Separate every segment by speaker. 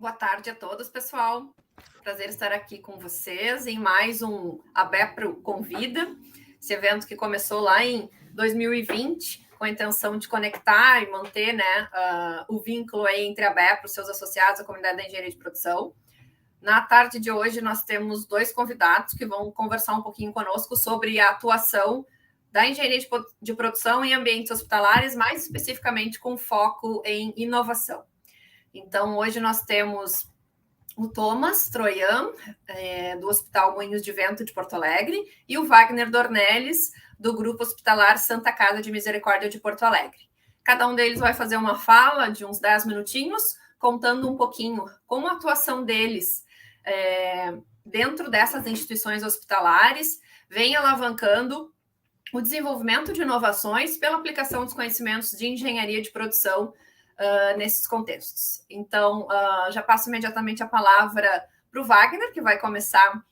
Speaker 1: Boa tarde a todos, pessoal. Prazer estar aqui com vocês em mais um ABEPRO Convida, esse evento que começou lá em 2020, com a intenção de conectar e manter o vínculo aí entre a ABEPRO, seus associados, a comunidade da engenharia de produção. Na tarde de hoje, nós temos dois convidados que vão conversar um pouquinho conosco sobre a atuação da engenharia de produção em ambientes hospitalares, mais especificamente com foco em inovação. Então, hoje nós temos o Thomas Troian, do Hospital Moinhos de Vento de Porto Alegre, e o Wagner Dornelles, do Grupo Hospitalar Santa Casa de Misericórdia de Porto Alegre. Cada um deles vai fazer uma fala de uns 10 minutinhos, contando um pouquinho como a atuação deles dentro dessas instituições hospitalares vem alavancando o desenvolvimento de inovações pela aplicação dos conhecimentos de engenharia de produção nesses contextos. Então, já passo imediatamente a palavra para o Wagner, que vai começar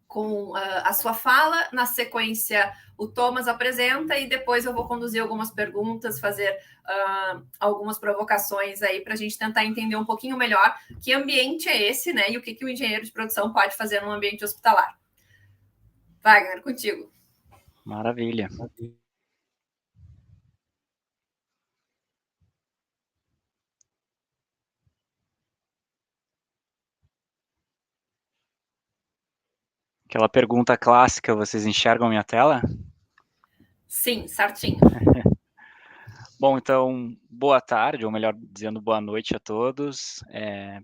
Speaker 1: com a sua fala. Na sequência, o Thomas apresenta e depois eu vou conduzir algumas perguntas, fazer algumas provocações aí para a gente tentar entender um pouquinho melhor que ambiente é esse, né? E o que o engenheiro de produção pode fazer num ambiente hospitalar. Wagner, contigo.
Speaker 2: Maravilha. Aquela pergunta clássica, vocês enxergam minha tela?
Speaker 1: Sim, certinho.
Speaker 2: Bom, então, boa tarde, ou melhor dizendo, boa noite a todos.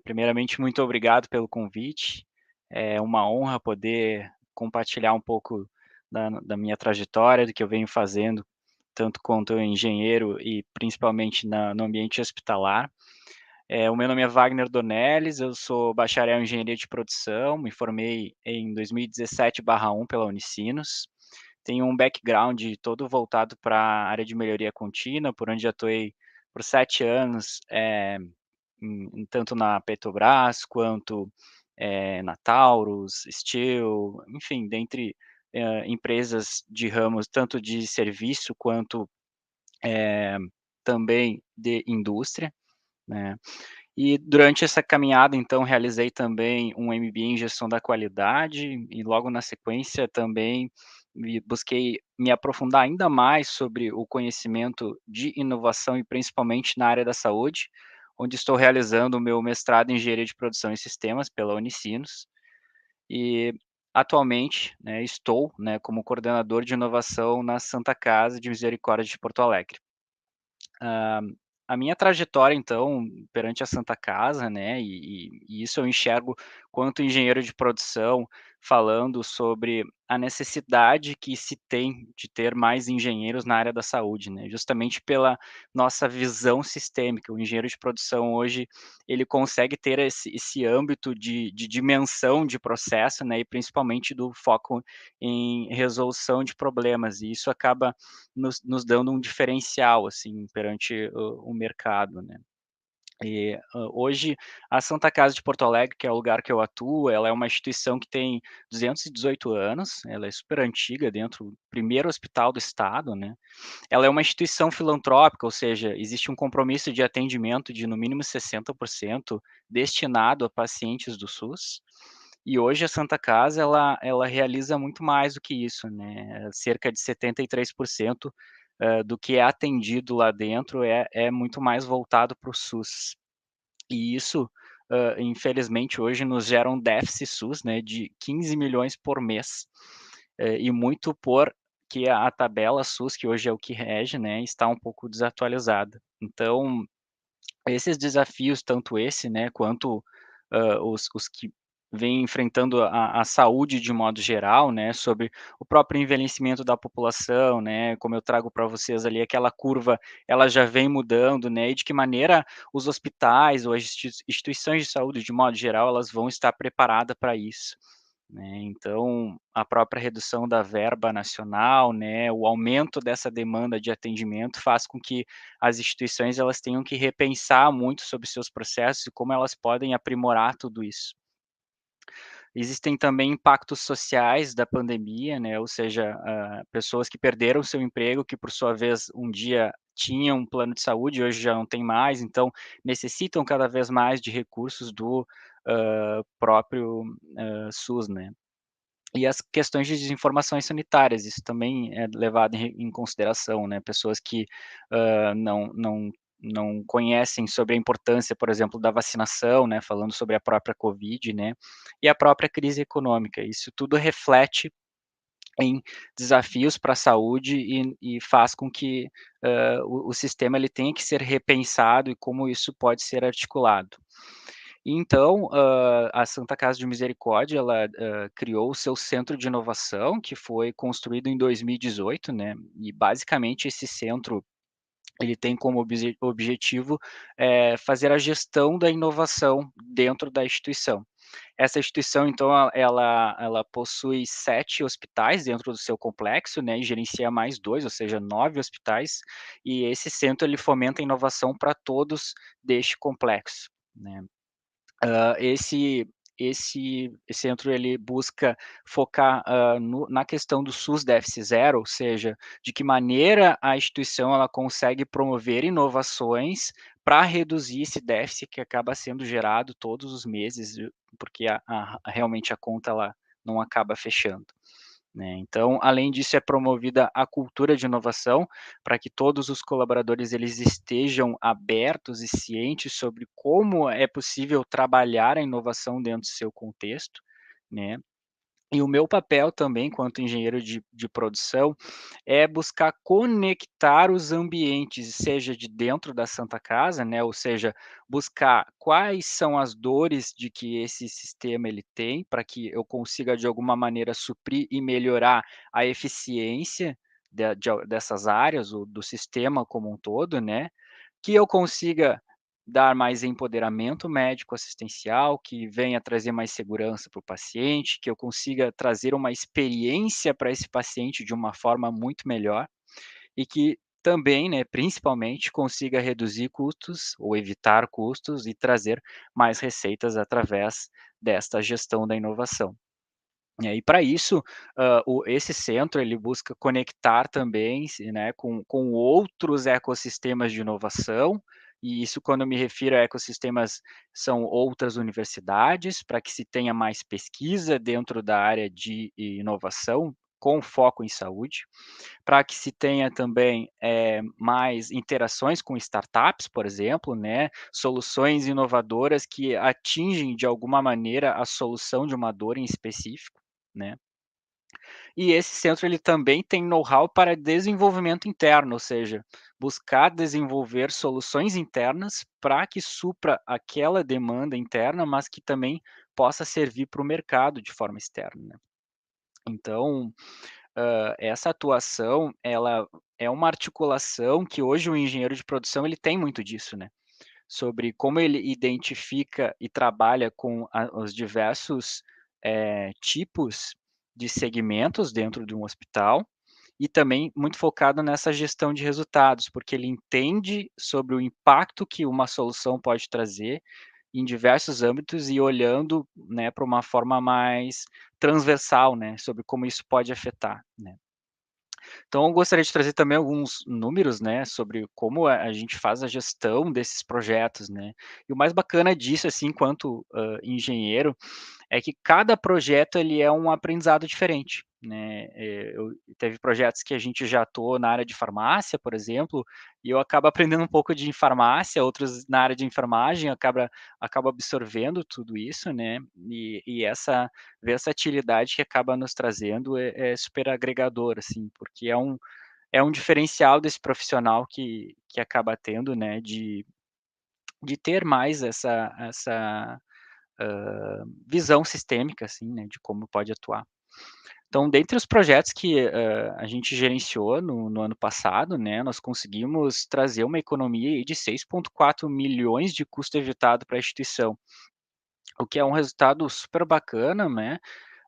Speaker 2: Primeiramente, muito obrigado pelo convite. É uma honra poder compartilhar um pouco da minha trajetória, do que eu venho fazendo, tanto quanto engenheiro e principalmente no ambiente hospitalar. O meu nome é Wagner Dornelles, eu sou bacharel em engenharia de produção, me formei em 2017/1 pela Unicinos. Tenho um background todo voltado para a área de melhoria contínua, por onde atuei por 7 anos, tanto na Petrobras quanto na Taurus, Steel, enfim, dentre empresas de ramos tanto de serviço quanto também de indústria, né. E durante essa caminhada, então, realizei também um MBA em gestão da qualidade e logo na sequência também busquei me aprofundar ainda mais sobre o conhecimento de inovação e principalmente na área da saúde, onde estou realizando o meu mestrado em engenharia de produção e sistemas pela Unicinos. E atualmente, né, estou, né, como coordenador de inovação na Santa Casa de Misericórdia de Porto Alegre. A minha trajetória, então, perante a Santa Casa, né, e isso eu enxergo quanto engenheiro de produção, falando sobre a necessidade que se tem de ter mais engenheiros na área da saúde, né, justamente pela nossa visão sistêmica. O engenheiro de produção hoje, ele consegue ter esse âmbito de dimensão de processo, né, e principalmente do foco em resolução de problemas, e isso acaba nos dando um diferencial, assim, perante o mercado, né. E, hoje a Santa Casa de Porto Alegre, que é o lugar que eu atuo, ela é uma instituição que tem 218 anos, ela é super antiga dentro do primeiro hospital do estado, né. Ela é uma instituição filantrópica, ou seja, existe um compromisso de atendimento de no mínimo 60% destinado a pacientes do SUS. E hoje a Santa Casa ela realiza muito mais do que isso, né, cerca de 73%, do que é atendido lá dentro é muito mais voltado para o SUS. E isso, infelizmente hoje nos gera um déficit SUS, né, de 15 milhões por mês, e muito porque a tabela SUS, que hoje é o que rege, né, está um pouco desatualizada. Então, esses desafios, tanto esse, né, quanto, os que vêm enfrentando a saúde de modo geral, né, sobre o próprio envelhecimento da população, né, como eu trago para vocês ali aquela curva, ela já vem mudando, né, e de que maneira os hospitais ou as instituições de saúde de modo geral, elas vão estar preparada para isso, né. Então, a própria redução da verba nacional, né, o aumento dessa demanda de atendimento faz com que as instituições elas tenham que repensar muito sobre seus processos e como elas podem aprimorar tudo isso. Existem também impactos sociais da pandemia, né, ou seja, pessoas que perderam seu emprego, que por sua vez um dia tinham um plano de saúde, hoje já não tem mais, então necessitam cada vez mais de recursos do próprio SUS, né. E as questões de desinformações sanitárias, isso também é levado em consideração, né, pessoas que não conhecem sobre a importância, por exemplo, da vacinação, né, falando sobre a própria Covid, né, e a própria crise econômica. Isso tudo reflete em desafios para a saúde e faz com que o sistema ele tenha que ser repensado e como isso pode ser articulado. Então, a Santa Casa de Misericórdia, ela, criou o seu centro de inovação, que foi construído em 2018, né, e basicamente esse centro, ele tem como objetivo, fazer a gestão da inovação dentro da instituição. Essa instituição, então, ela possui 7 hospitais dentro do seu complexo, né, e gerencia mais 2, ou seja, 9 hospitais, e esse centro ele fomenta a inovação para todos deste complexo, né. Esse centro ele busca focar, na questão do SUS déficit zero, ou seja, de que maneira a instituição ela consegue promover inovações para reduzir esse déficit que acaba sendo gerado todos os meses, porque realmente a conta ela não acaba fechando. Né, então, além disso, é promovida a cultura de inovação, para que todos os colaboradores eles estejam abertos e cientes sobre como é possível trabalhar a inovação dentro do seu contexto, né. E o meu papel também, enquanto engenheiro de produção, é buscar conectar os ambientes, seja de dentro da Santa Casa, né, ou seja, buscar quais são as dores de que esse sistema ele tem, para que eu consiga de alguma maneira suprir e melhorar a eficiência dessas áreas, ou do sistema como um todo, né, que eu consiga dar mais empoderamento médico assistencial, que venha trazer mais segurança para o paciente, que eu consiga trazer uma experiência para esse paciente de uma forma muito melhor e que também, né, principalmente, consiga reduzir custos ou evitar custos e trazer mais receitas através desta gestão da inovação. E para isso, esse centro ele busca conectar também, né, com outros ecossistemas de inovação, e isso quando eu me refiro a ecossistemas, são outras universidades, para que se tenha mais pesquisa dentro da área de inovação, com foco em saúde, para que se tenha também, mais interações com startups, por exemplo, né, soluções inovadoras que atingem de alguma maneira a solução de uma dor em específico, né. E esse centro ele também tem know-how para desenvolvimento interno, ou seja, buscar desenvolver soluções internas para que supra aquela demanda interna, mas que também possa servir para o mercado de forma externa, né. Então, essa atuação, ela é uma articulação que hoje o engenheiro de produção ele tem muito disso, né, sobre como ele identifica e trabalha com os diversos, tipos de segmentos dentro de um hospital, e também muito focado nessa gestão de resultados, porque ele entende sobre o impacto que uma solução pode trazer em diversos âmbitos e olhando, né, para uma forma mais transversal, né, sobre como isso pode afetar, né. Então eu gostaria de trazer também alguns números, né, sobre como a gente faz a gestão desses projetos, né. E o mais bacana disso, assim, enquanto, engenheiro, é que cada projeto ele é um aprendizado diferente, né. Eu teve projetos que a gente já atuou na área de farmácia, por exemplo, e eu acabo aprendendo um pouco de farmácia, outros na área de enfermagem, acabo absorvendo tudo isso, né, e essa versatilidade que acaba nos trazendo é super agregador, assim, porque é um diferencial desse profissional que acaba tendo, né, de ter mais essa visão sistêmica, assim, né, de como pode atuar. Então, dentre os projetos que, a gente gerenciou no ano passado, né, nós conseguimos trazer uma economia aí de 6,4 milhões de custo evitado para a instituição, o que é um resultado super bacana, né,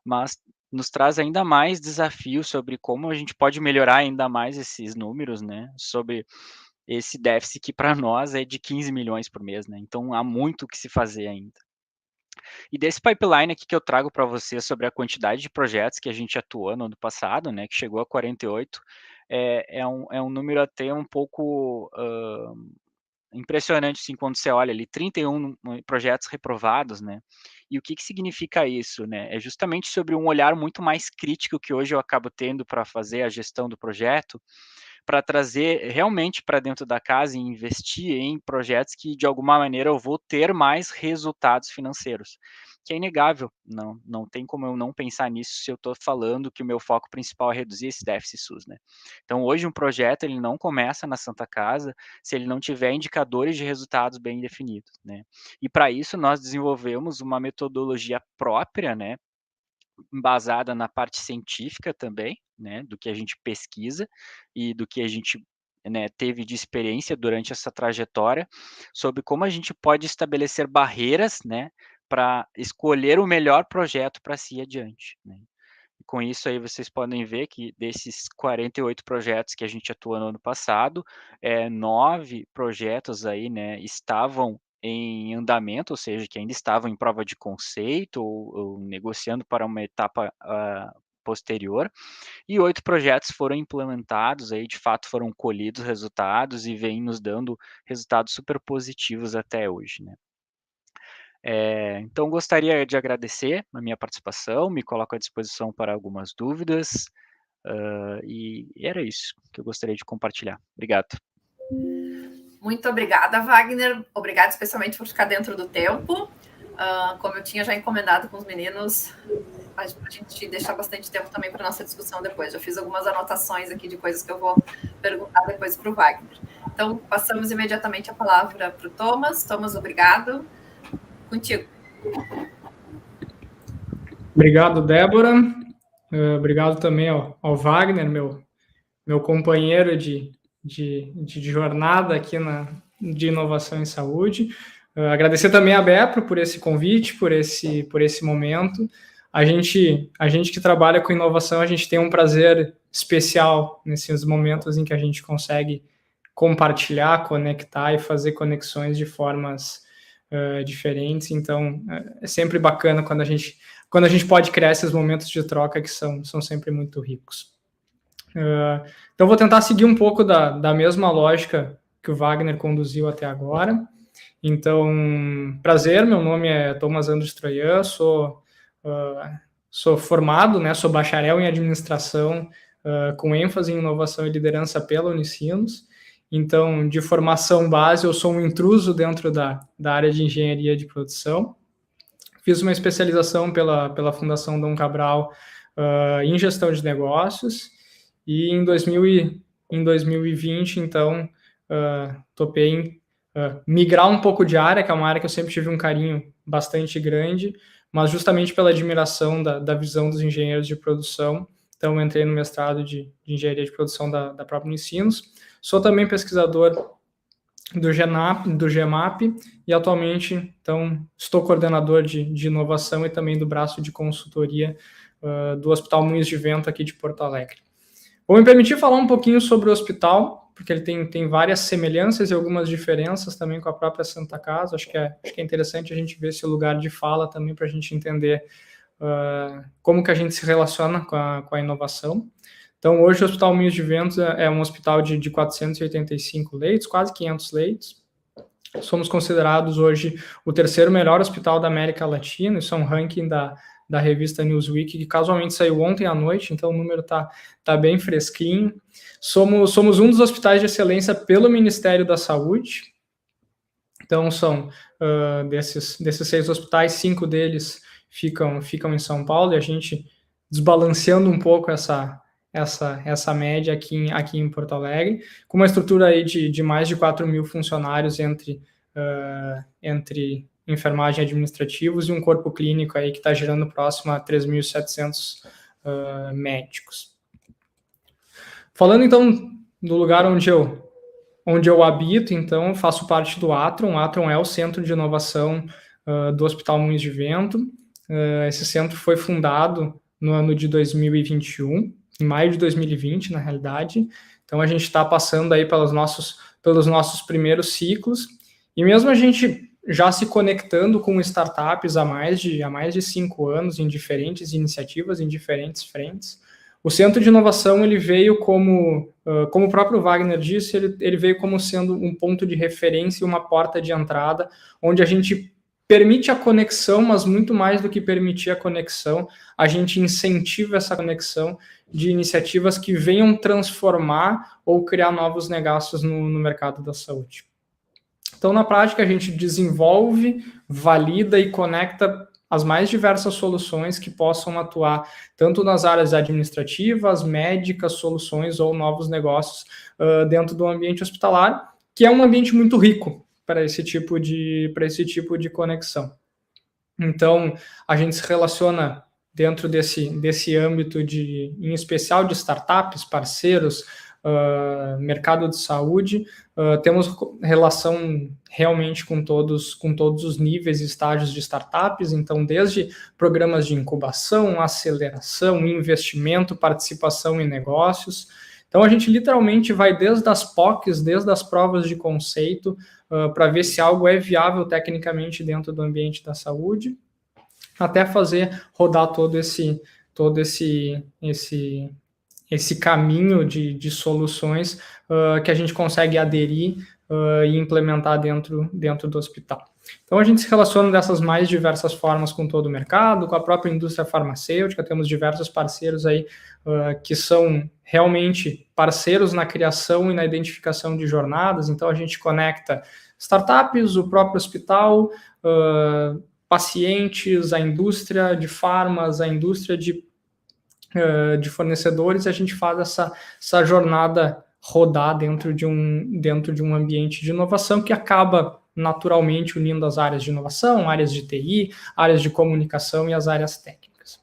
Speaker 2: mas nos traz ainda mais desafios sobre como a gente pode melhorar ainda mais esses números, né, sobre esse déficit que para nós é de 15 milhões por mês, né, então há muito o que se fazer ainda. E desse pipeline aqui que eu trago para você sobre a quantidade de projetos que a gente atuou no ano passado, né, que chegou a 48, é um número até um pouco impressionante, assim, quando você olha ali, 31 projetos reprovados, né? E o que significa isso, né? É justamente sobre um olhar muito mais crítico que hoje eu acabo tendo para fazer a gestão do projeto, para trazer realmente para dentro da casa e investir em projetos que, de alguma maneira, eu vou ter mais resultados financeiros, que é inegável, não tem como eu não pensar nisso se eu estou falando que o meu foco principal é reduzir esse déficit SUS, né? Então, hoje, um projeto, ele não começa na Santa Casa se ele não tiver indicadores de resultados bem definidos, né? E, para isso, nós desenvolvemos uma metodologia própria, né, embasada na parte científica também, né, do que a gente pesquisa e do que a gente, né, teve de experiência durante essa trajetória, sobre como a gente pode estabelecer barreiras, né, para escolher o melhor projeto para seguir adiante, né. E com isso aí vocês podem ver que desses 48 projetos que a gente atuou no ano passado, 9 projetos aí, né, estavam em andamento, ou seja, que ainda estavam em prova de conceito ou negociando para uma etapa posterior, e 8 projetos foram implementados, aí de fato foram colhidos resultados e vêm nos dando resultados super positivos até hoje, né. Então, gostaria de agradecer a minha participação, me coloco à disposição para algumas dúvidas, e era isso que eu gostaria de compartilhar. Obrigado.
Speaker 1: Muito obrigada, Wagner. Obrigada especialmente por ficar dentro do tempo. Como eu tinha já encomendado com os meninos, a gente deixar bastante tempo também para nossa discussão depois. Já fiz algumas anotações aqui de coisas que eu vou perguntar depois para o Wagner. Então, passamos imediatamente a palavra para o Thomas. Thomas, obrigado. Contigo.
Speaker 3: Obrigado, Débora. Obrigado também ao Wagner, meu companheiro de jornada aqui de inovação em saúde. Agradecer também a Bepro por esse convite, por esse momento. A gente que trabalha com inovação, a gente tem um prazer especial nesses momentos em que a gente consegue compartilhar, conectar e fazer conexões de formas diferentes. Então, é sempre bacana quando a gente pode criar esses momentos de troca que são sempre muito ricos. Então, vou tentar seguir um pouco da mesma lógica que o Wagner conduziu até agora. Então, prazer, meu nome é Thomas Andres Troian, sou formado, né, sou bacharel em administração, com ênfase em inovação e liderança pela Unicinos. Então, de formação base, eu sou um intruso dentro da área de engenharia de produção. Fiz uma especialização pela Fundação Dom Cabral em gestão de negócios. E em 2020, então, topei migrar um pouco de área, que é uma área que eu sempre tive um carinho bastante grande, mas justamente pela admiração da visão dos engenheiros de produção. Então, entrei no mestrado de engenharia de produção da própria Unicinos. Sou também pesquisador do GEMAP e atualmente, então, estou coordenador de inovação e também do braço de consultoria do Hospital Moinhos de Vento aqui de Porto Alegre. Vou me permitir falar um pouquinho sobre o hospital, porque ele tem várias semelhanças e algumas diferenças também com a própria Santa Casa. Acho que é interessante a gente ver esse lugar de fala também para a gente entender como que a gente se relaciona com a inovação. Então, hoje o Hospital Moinhos de Vento é um hospital de 485 leitos, quase 500 leitos. Somos considerados hoje o terceiro melhor hospital da América Latina, isso é um ranking da revista Newsweek, que casualmente saiu ontem à noite, então o número tá bem fresquinho. Somos um dos hospitais de excelência pelo Ministério da Saúde. Então, são desses 6 hospitais, 5 deles ficam em São Paulo, e a gente desbalanceando um pouco essa média aqui em Porto Alegre, com uma estrutura aí de mais de 4.000 funcionários entre enfermagem administrativos e um corpo clínico aí que está girando próximo a 3.700 médicos. Falando então do lugar onde eu habito, então faço parte do Atron. O Atron é o centro de inovação do Hospital Moinhos de Vento. Esse centro foi fundado no ano de 2021, em maio de 2020, na realidade. Então, a gente está passando aí pelos nossos primeiros ciclos. E mesmo a gente já se conectando com startups há mais de 5 anos em diferentes iniciativas, em diferentes frentes. O Centro de Inovação ele veio como o próprio Wagner disse, ele veio como sendo um ponto de referência e uma porta de entrada, onde a gente permite a conexão, mas muito mais do que permitir a conexão, a gente incentiva essa conexão de iniciativas que venham transformar ou criar novos negócios no mercado da saúde. Então, na prática, a gente desenvolve, valida e conecta as mais diversas soluções que possam atuar tanto nas áreas administrativas, médicas, soluções ou novos negócios dentro do ambiente hospitalar, que é um ambiente muito rico para esse tipo de conexão. Então, a gente se relaciona dentro desse âmbito em especial de startups, parceiros, mercado de saúde, temos relação realmente com todos os níveis e estágios de startups, então desde programas de incubação, aceleração, investimento, participação em negócios. Então a gente literalmente vai desde as POCs, desde as provas de conceito, para ver se algo é viável tecnicamente dentro do ambiente da saúde, até fazer rodar todo esse caminho de soluções que a gente consegue aderir e implementar dentro do hospital. Então, a gente se relaciona dessas mais diversas formas com todo o mercado, com a própria indústria farmacêutica, temos diversos parceiros aí que são realmente parceiros na criação e na identificação de jornadas, então a gente conecta startups, o próprio hospital, pacientes, a indústria de farmas, a indústria de fornecedores, a gente faz essa jornada rodar dentro de um ambiente de inovação que acaba naturalmente unindo as áreas de inovação, áreas de TI, áreas de comunicação e as áreas técnicas.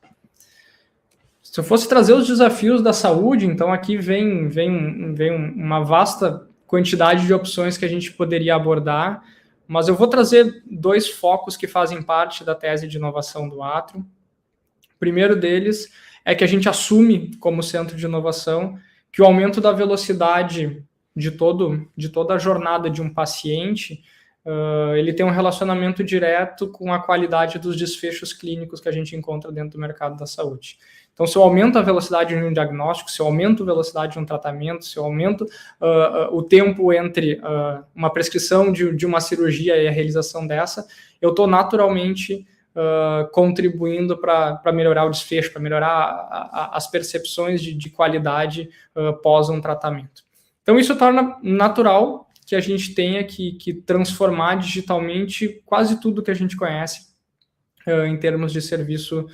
Speaker 3: Se eu fosse trazer os desafios da saúde, então aqui vem uma vasta quantidade de opções que a gente poderia abordar, mas eu vou trazer 2 focos que fazem parte da tese de inovação do Atrio. O primeiro deles é que a gente assume, como centro de inovação, que o aumento da velocidade de toda a jornada de um paciente, ele tem um relacionamento direto com a qualidade dos desfechos clínicos que a gente encontra dentro do mercado da saúde. Então, se eu aumento a velocidade de um diagnóstico, se eu aumento a velocidade de um tratamento, se eu aumento o tempo entre uma prescrição de uma cirurgia e a realização dessa, eu estou naturalmente contribuindo para melhorar o desfecho, para melhorar as percepções de qualidade pós um tratamento. Então, isso torna natural que a gente tenha que transformar digitalmente quase tudo que a gente conhece em termos de serviço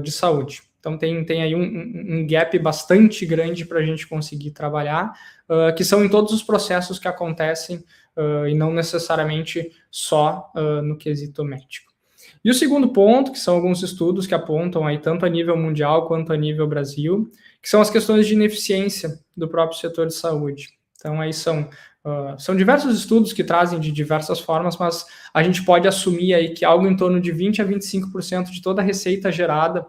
Speaker 3: de saúde. Então, tem aí um gap bastante grande para a gente conseguir trabalhar, que são em todos os processos que acontecem e não necessariamente só no quesito médico. E o segundo ponto, que são alguns estudos que apontam aí tanto a nível mundial quanto a nível Brasil, que são as questões de ineficiência do próprio setor de saúde. Então, aí são diversos estudos que trazem de diversas formas, mas a gente pode assumir aí que algo em torno de 20% a 25% de toda a receita gerada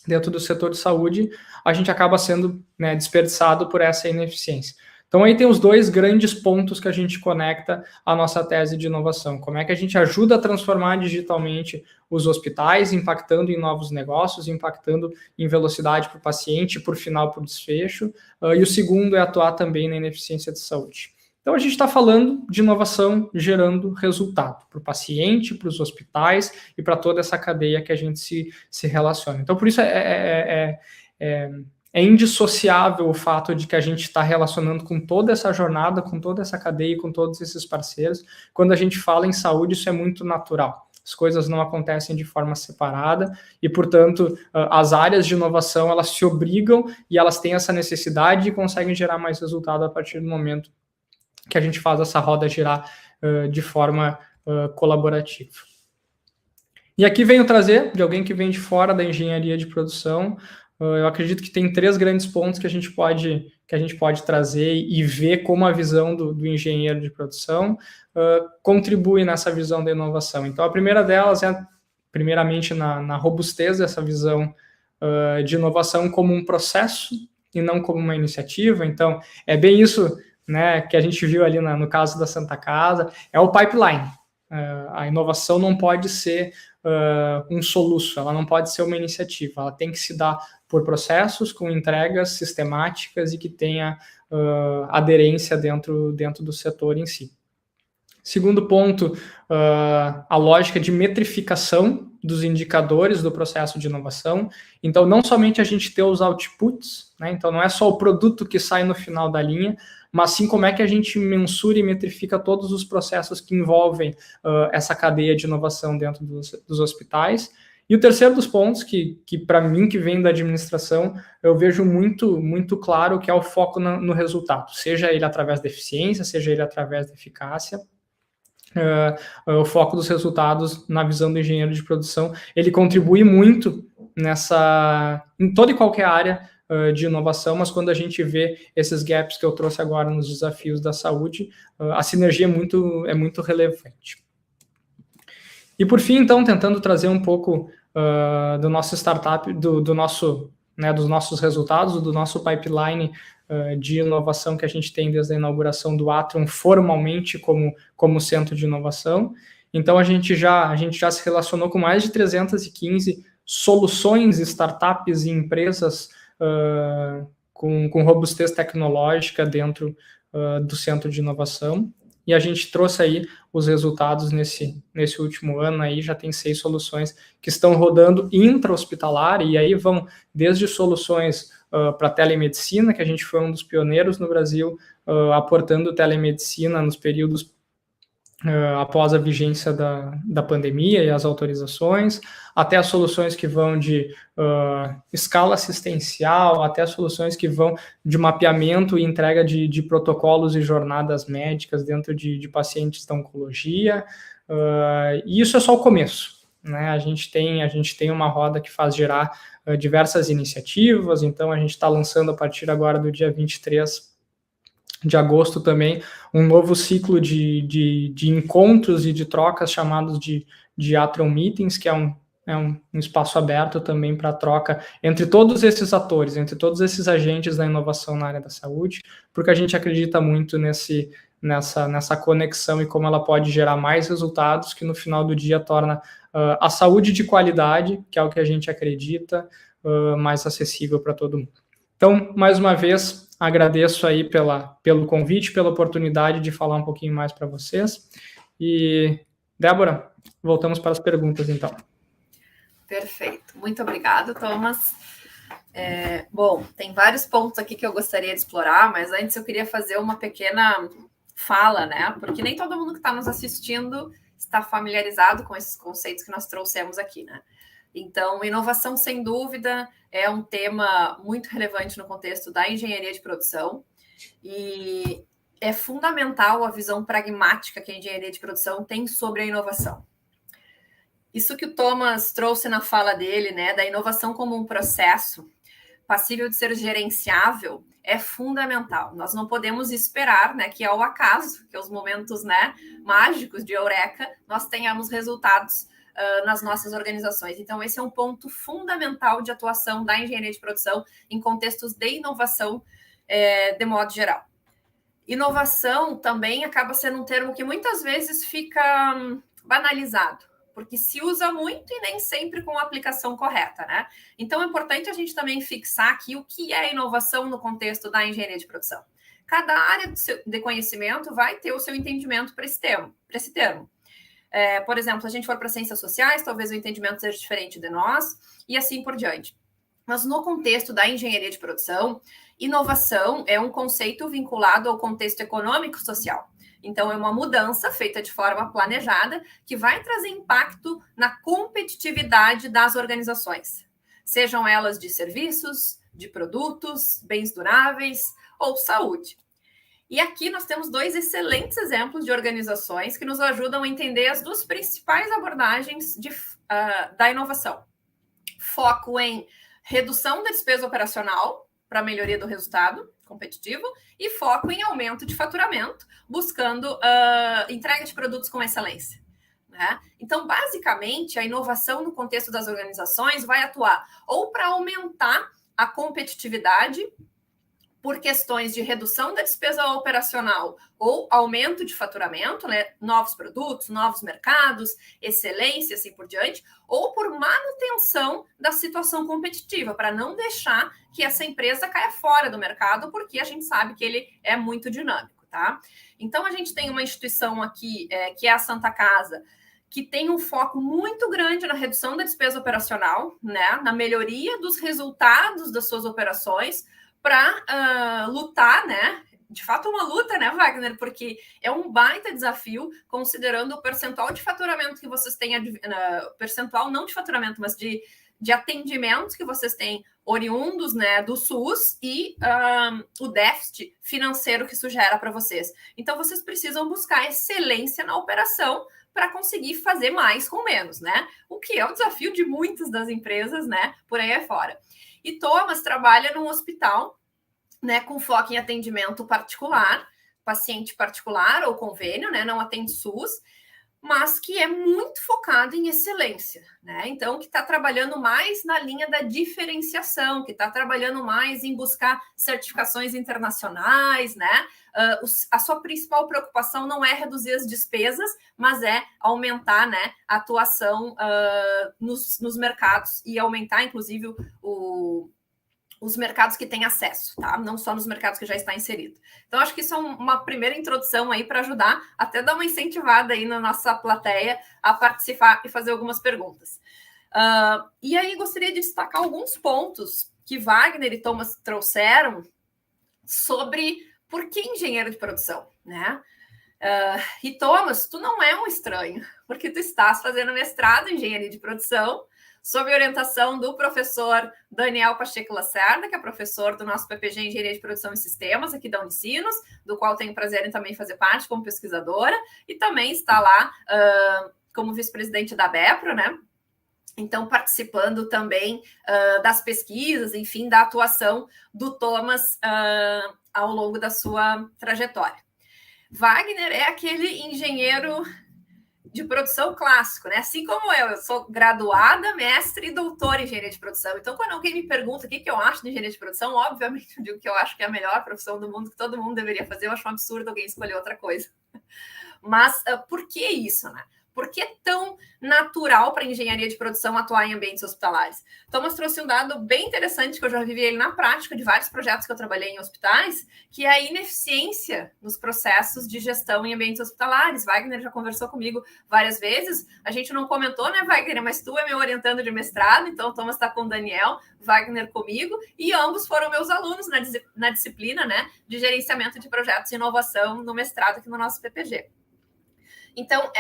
Speaker 3: dentro do setor de saúde, a gente acaba sendo desperdiçado por essa ineficiência. Então, aí tem os 2 grandes pontos que a gente conecta à nossa tese de inovação. Como é que a gente ajuda a transformar digitalmente os hospitais, impactando em novos negócios, impactando em velocidade para o paciente, por final, para o desfecho. E o segundo é atuar também na ineficiência de saúde. Então, a gente está falando de inovação gerando resultado para o paciente, para os hospitais e para toda essa cadeia que a gente se relaciona. Então, por isso é indissociável o fato de que a gente está relacionando com toda essa jornada, com toda essa cadeia, com todos esses parceiros. Quando a gente fala em saúde, isso é muito natural. As coisas não acontecem de forma separada e, portanto, as áreas de inovação, elas se obrigam e elas têm essa necessidade e conseguem gerar mais resultado a partir do momento que a gente faz essa roda girar de forma colaborativa. E aqui venho trazer, de alguém que vem de fora da engenharia de produção, eu acredito que tem 3 grandes pontos que a gente pode trazer e ver como a visão do engenheiro de produção contribui nessa visão da inovação. Então, a primeira delas é, primeiramente, na robustez dessa visão de inovação como um processo e não como uma iniciativa. Então, é bem isso, né, que a gente viu ali no caso da Santa Casa, é o pipeline. A inovação não pode ser um soluço, ela não pode ser uma iniciativa, ela tem que se dar por processos com entregas sistemáticas e que tenha aderência dentro do setor em si. Segundo ponto, a lógica de metrificação dos indicadores do processo de inovação. Então, não somente a gente ter os outputs, né? Então não é só o produto que sai no final da linha, mas sim como é que a gente mensura e metrifica todos os processos que envolvem essa cadeia de inovação dentro dos hospitais. E o terceiro dos pontos, que para mim, que vem da administração, eu vejo muito claro que é o foco no resultado, seja ele através da eficiência, seja ele através da eficácia. O foco dos resultados na visão do engenheiro de produção, ele contribui muito em toda e qualquer área de inovação, mas quando a gente vê esses gaps que eu trouxe agora nos desafios da saúde, a sinergia é muito relevante. E por fim, então, tentando trazer um pouco do nosso startup, dos nossos resultados, do nosso pipeline de inovação que a gente tem desde a inauguração do Atrium formalmente como centro de inovação. Então, a gente já se relacionou com mais de 315 soluções, startups e empresas com robustez tecnológica dentro do centro de inovação. E a gente trouxe aí os resultados nesse último ano, aí já tem 6 soluções que estão rodando intra-hospitalar, e aí vão desde soluções para telemedicina, que a gente foi um dos pioneiros no Brasil, aportando telemedicina nos períodos após a vigência da pandemia e as autorizações, até as soluções que vão de escala assistencial, até as soluções que vão de mapeamento e entrega de protocolos e jornadas médicas dentro de pacientes da oncologia, e isso é só o começo, né? A gente tem uma roda que faz gerar diversas iniciativas, então a gente está lançando a partir agora do dia 23 de agosto também, um novo ciclo de encontros e de trocas chamados de Atrium Meetings, que é um espaço aberto também para troca entre todos esses atores, entre todos esses agentes da inovação na área da saúde, porque a gente acredita muito nessa conexão e como ela pode gerar mais resultados, que no final do dia torna a saúde de qualidade, que é o que a gente acredita, mais acessível para todo mundo. Então, mais uma vez, agradeço aí pelo convite, pela oportunidade de falar um pouquinho mais para vocês. E, Débora, voltamos para as perguntas, então.
Speaker 1: Perfeito. Muito obrigada, Thomas. Bom, tem vários pontos aqui que eu gostaria de explorar, mas antes eu queria fazer uma pequena fala, né? Porque nem todo mundo que está nos assistindo está familiarizado com esses conceitos que nós trouxemos aqui, né? Então, inovação, sem dúvida, é um tema muito relevante no contexto da engenharia de produção e é fundamental a visão pragmática que a engenharia de produção tem sobre a inovação. Isso que o Thomas trouxe na fala dele, né, da inovação como um processo passível de ser gerenciável, é fundamental. Nós não podemos esperar, né, que ao acaso, que aos momentos, né, mágicos de eureka, nós tenhamos resultados nas nossas organizações. Então, esse é um ponto fundamental de atuação da engenharia de produção em contextos de inovação de modo geral. Inovação também acaba sendo um termo que muitas vezes fica banalizado, porque se usa muito e nem sempre com a aplicação correta, né? Então, é importante a gente também fixar aqui o que é inovação no contexto da engenharia de produção. Cada área de conhecimento vai ter o seu entendimento para esse termo. Por exemplo, se a gente for para ciências sociais, talvez o entendimento seja diferente de nós, e assim por diante. Mas no contexto da engenharia de produção, inovação é um conceito vinculado ao contexto econômico e social. Então, é uma mudança feita de forma planejada que vai trazer impacto na competitividade das organizações, sejam elas de serviços, de produtos, bens duráveis ou saúde. E aqui nós temos 2 excelentes exemplos de organizações que nos ajudam a entender as 2 principais abordagens da inovação. Foco em redução da despesa operacional para melhoria do resultado competitivo e foco em aumento de faturamento, buscando entrega de produtos com excelência, né? Então, basicamente, a inovação no contexto das organizações vai atuar ou para aumentar a competitividade por questões de redução da despesa operacional ou aumento de faturamento, né, novos produtos, novos mercados, excelência, assim por diante, ou por manutenção da situação competitiva, para não deixar que essa empresa caia fora do mercado, porque a gente sabe que ele é muito dinâmico, tá? Então, a gente tem uma instituição aqui, que é a Santa Casa, que tem um foco muito grande na redução da despesa operacional, né, na melhoria dos resultados das suas operações, para lutar, né? De fato, uma luta, né, Wagner? Porque é um baita desafio, considerando o percentual de faturamento que vocês têm, percentual não de faturamento, mas de atendimentos que vocês têm oriundos, né, do SUS e o déficit financeiro que isso gera para vocês. Então, vocês precisam buscar excelência na operação para conseguir fazer mais com menos, né? O que é o desafio de muitas das empresas, né, por aí afora. E Thomas trabalha num hospital, né, com foco em atendimento particular, paciente particular ou convênio, né, não atende SUS, mas que é muito focado em excelência, né? Então, que está trabalhando mais na linha da diferenciação, que está trabalhando mais em buscar certificações internacionais, né? A sua principal preocupação não é reduzir as despesas, mas é aumentar, né, a atuação nos mercados e aumentar, inclusive, os mercados que têm acesso, tá? Não só nos mercados que já está inserido. Então, acho que isso é uma primeira introdução aí para ajudar, até dar uma incentivada aí na nossa plateia a participar e fazer algumas perguntas. E aí, gostaria de destacar alguns pontos que Wagner e Thomas trouxeram sobre por que engenheiro de produção, né? E Thomas, tu não é um estranho, porque tu estás fazendo mestrado em engenharia de produção, sob orientação do professor Daniel Pacheco Lacerda, que é professor do nosso PPG Engenharia de Produção e Sistemas, aqui da Unicinos, do qual tenho o prazer em também fazer parte como pesquisadora, e também está lá como vice-presidente da BEPRO, né? Então, participando também das pesquisas, enfim, da atuação do Thomas ao longo da sua trajetória. Wagner é aquele engenheiro de produção clássico, né? Assim como eu sou graduada, mestre e doutora em engenharia de produção. Então, quando alguém me pergunta o que eu acho de engenharia de produção, obviamente eu digo que eu acho que é a melhor profissão do mundo, que todo mundo deveria fazer. Eu acho um absurdo alguém escolher outra coisa. Mas por que isso, né? Por que é tão natural para a engenharia de produção atuar em ambientes hospitalares? Thomas trouxe um dado bem interessante, que eu já vivi ele na prática, de vários projetos que eu trabalhei em hospitais, que é a ineficiência nos processos de gestão em ambientes hospitalares. Wagner já conversou comigo várias vezes. A gente não comentou, né, Wagner? Mas tu é meu orientando de mestrado, então o Thomas está com o Daniel, Wagner comigo, e ambos foram meus alunos na disciplina, né, de gerenciamento de projetos e inovação no mestrado aqui no nosso PPG. Então,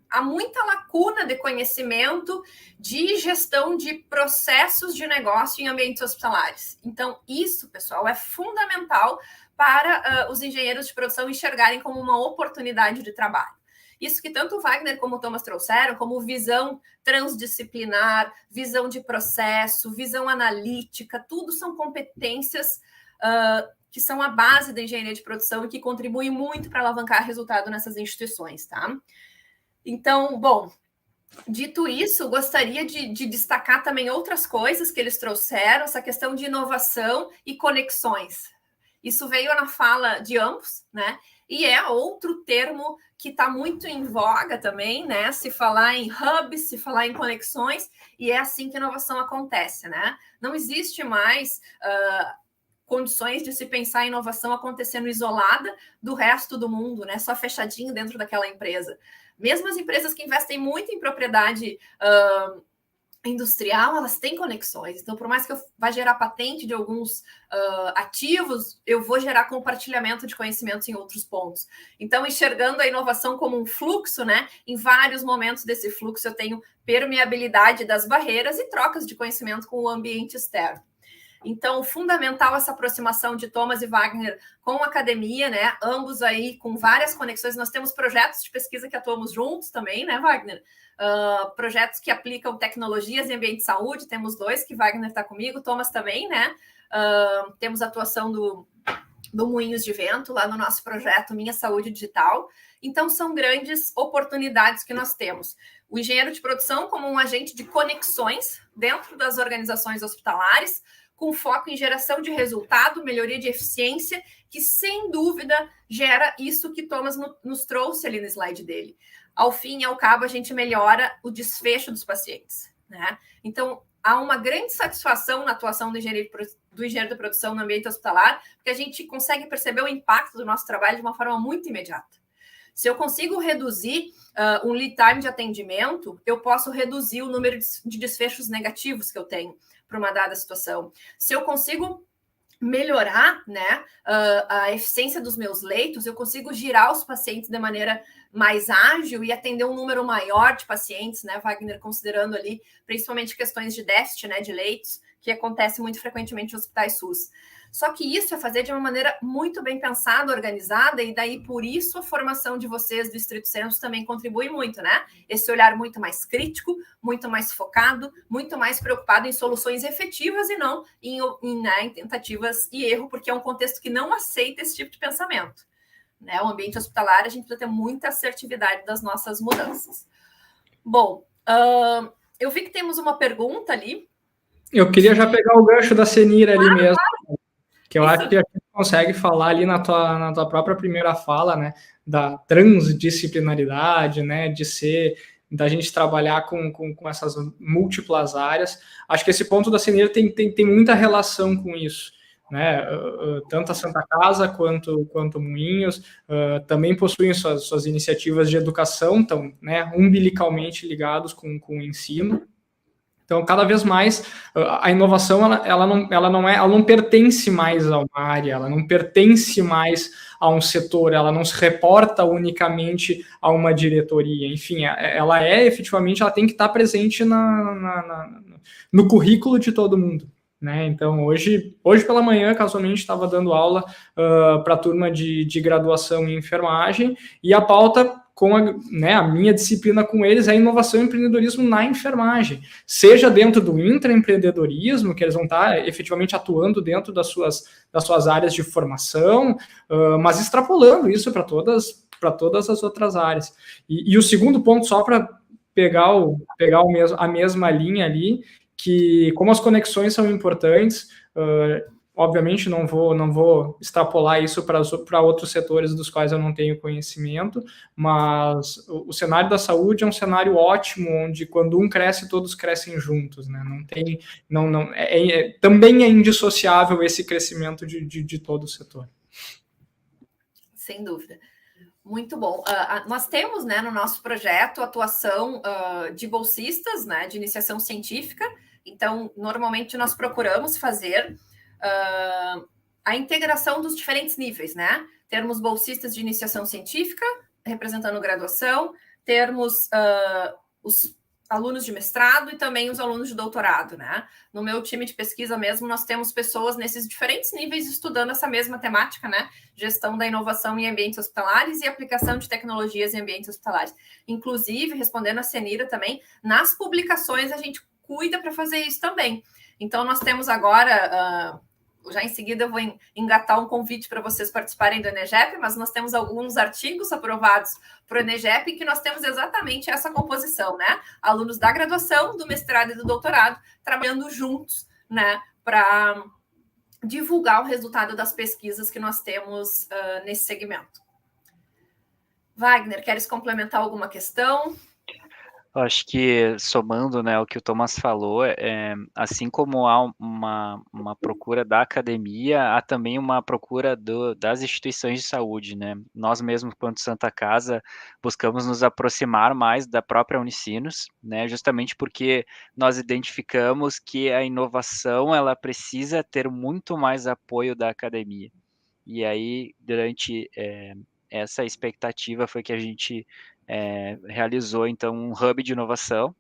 Speaker 1: há muita lacuna de conhecimento de gestão de processos de negócio em ambientes hospitalares. Então, isso, pessoal, é fundamental para os engenheiros de produção enxergarem como uma oportunidade de trabalho. Isso que tanto o Wagner como o Thomas trouxeram, como visão transdisciplinar, visão de processo, visão analítica, tudo são competências que são a base da engenharia de produção e que contribuem muito para alavancar resultado nessas instituições, tá? Então, bom, dito isso, gostaria de destacar também outras coisas que eles trouxeram, essa questão de inovação e conexões. Isso veio na fala de ambos, né? E é outro termo que está muito em voga também, né? Se falar em hubs, se falar em conexões, e é assim que a inovação acontece, né? Não existe mais condições de se pensar a inovação acontecendo isolada do resto do mundo, né? Só fechadinho dentro daquela empresa. Mesmo as empresas que investem muito em propriedade industrial, elas têm conexões. Então, por mais que eu vá gerar patente de alguns ativos, eu vou gerar compartilhamento de conhecimentos em outros pontos. Então, enxergando a inovação como um fluxo, né? Em vários momentos desse fluxo, eu tenho permeabilidade das barreiras e trocas de conhecimento com o ambiente externo. Então, fundamental essa aproximação de Thomas e Wagner com a academia, né? Ambos aí com várias conexões. Nós temos projetos de pesquisa que atuamos juntos também, né, Wagner? Projetos que aplicam tecnologias em ambiente de saúde. Temos 2 que Wagner está comigo, Thomas também, né? Temos a atuação do Moinhos de Vento lá no nosso projeto Minha Saúde Digital. Então, são grandes oportunidades que nós temos. O engenheiro de produção como um agente de conexões dentro das organizações hospitalares, com foco em geração de resultado, melhoria de eficiência, que sem dúvida gera isso que Thomas nos trouxe ali no slide dele. Ao fim e ao cabo, a gente melhora o desfecho dos pacientes, né? Então, há uma grande satisfação na atuação do engenheiro da produção no ambiente hospitalar, porque a gente consegue perceber o impacto do nosso trabalho de uma forma muito imediata. Se eu consigo reduzir um lead time de atendimento, eu posso reduzir o número de desfechos negativos que eu tenho para uma dada situação. Se eu consigo melhorar, né, a eficiência dos meus leitos, eu consigo girar os pacientes de maneira mais ágil e atender um número maior de pacientes, né, Wagner, considerando ali principalmente questões de déficit, né, de leitos, que acontece muito frequentemente em hospitais SUS. Só que isso é fazer de uma maneira muito bem pensada, organizada, e daí por isso a formação de vocês do Estrito Centro também contribui muito, né? Esse olhar muito mais crítico, muito mais focado, muito mais preocupado em soluções efetivas e não em tentativas e erro, porque é um contexto que não aceita esse tipo de pensamento. Né? O ambiente hospitalar, a gente precisa ter muita assertividade das nossas mudanças. Bom, eu vi que temos uma pergunta ali.
Speaker 3: Eu queria já pegar o gancho da Senira ali mesmo. Que eu acho que a gente consegue falar ali na tua própria primeira fala, né, da transdisciplinaridade, né, da gente trabalhar com essas múltiplas áreas. Acho que esse ponto da Senira tem muita relação com isso, né, tanto a Santa Casa quanto Moinhos também possuem suas iniciativas de educação, estão, né, umbilicalmente ligados com o ensino. Então, cada vez mais, a inovação ela não pertence mais a uma área, ela não pertence mais a um setor, ela não se reporta unicamente a uma diretoria. Enfim, ela efetivamente, ela tem que estar presente no currículo de todo mundo. Né? Então, hoje pela manhã, casualmente, estava dando aula para a turma de graduação em enfermagem, e a pauta com a minha disciplina com eles é inovação e empreendedorismo na enfermagem, seja dentro do intraempreendedorismo, que eles vão estar efetivamente atuando dentro das suas áreas de formação, mas extrapolando isso para todas as outras áreas. E o segundo ponto, só para pegar a mesma linha ali, que como as conexões são importantes, obviamente não vou extrapolar isso para outros setores dos quais eu não tenho conhecimento, mas o cenário da saúde é um cenário ótimo, onde quando um cresce, todos crescem juntos, né? Também é indissociável esse crescimento de todo o setor.
Speaker 1: Sem dúvida. Muito bom. Nós temos, né, no nosso projeto, atuação de bolsistas, né, de iniciação científica. Então, normalmente nós procuramos fazer a integração dos diferentes níveis, né? Termos bolsistas de iniciação científica, representando graduação, termos os alunos de mestrado e também os alunos de doutorado, né? No meu time de pesquisa mesmo, nós temos pessoas nesses diferentes níveis estudando essa mesma temática, né? Gestão da inovação em ambientes hospitalares e aplicação de tecnologias em ambientes hospitalares. Inclusive, respondendo a Senira também, nas publicações a gente cuida para fazer isso também. Então, nós temos agora... já em seguida eu vou engatar um convite para vocês participarem do Enegep, mas nós temos alguns artigos aprovados para o Enegep em que nós temos exatamente essa composição, né? Alunos da graduação, do mestrado e do doutorado, trabalhando juntos, né? Para divulgar o resultado das pesquisas que nós temos nesse segmento. Wagner, queres complementar alguma questão?
Speaker 2: Eu acho que, somando, né, o que o Thomas falou, assim como há uma procura da academia, há também uma procura das instituições de saúde, né? Nós mesmos, quanto Santa Casa, buscamos nos aproximar mais da própria Unicinos, né, justamente porque nós identificamos que a inovação ela precisa ter muito mais apoio da academia. E aí, durante essa expectativa foi que a gente realizou, então, um hub de inovação,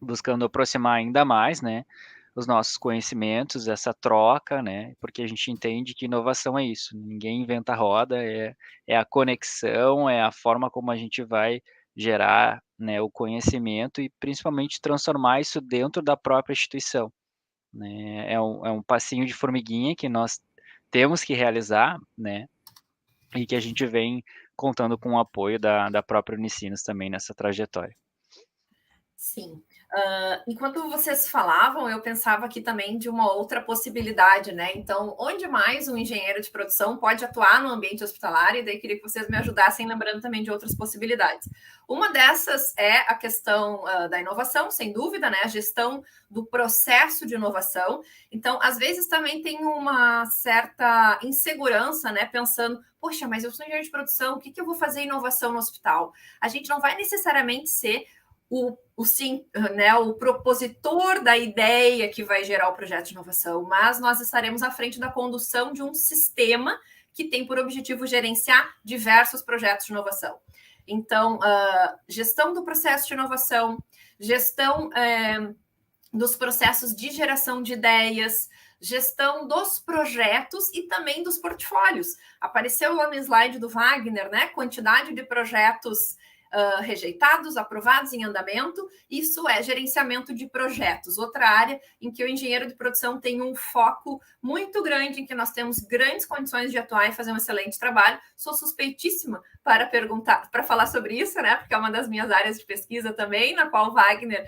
Speaker 2: buscando aproximar ainda mais, né, os nossos conhecimentos, essa troca, né, porque a gente entende que inovação é isso, ninguém inventa roda, é a conexão, é a forma como a gente vai gerar, né, o conhecimento e, principalmente, transformar isso dentro da própria instituição. Né, é um passinho de formiguinha que nós temos que realizar, né, e que a gente vem contando com o apoio da própria Unicinos também nessa trajetória.
Speaker 1: Sim. Enquanto vocês falavam, eu pensava aqui também de uma outra possibilidade, né? Então, onde mais um engenheiro de produção pode atuar no ambiente hospitalar? E daí queria que vocês me ajudassem lembrando também de outras possibilidades. Uma dessas é a questão da inovação, sem dúvida, né? A gestão do processo de inovação. Então, às vezes também tem uma certa insegurança, né? Pensando, poxa, mas eu sou engenheiro de produção, o que eu vou fazer inovação no hospital? A gente não vai necessariamente ser o propositor da ideia que vai gerar o projeto de inovação, mas nós estaremos à frente da condução de um sistema que tem por objetivo gerenciar diversos projetos de inovação. Então, gestão do processo de inovação, gestão dos processos de geração de ideias, gestão dos projetos e também dos portfólios. Apareceu lá no slide do Wagner, né? Quantidade de projetos rejeitados, aprovados, em andamento. Isso é gerenciamento de projetos, outra área em que o engenheiro de produção tem um foco muito grande, em que nós temos grandes condições de atuar e fazer um excelente trabalho. Sou suspeitíssima para falar sobre isso, né? Porque é uma das minhas áreas de pesquisa também, na qual o Wagner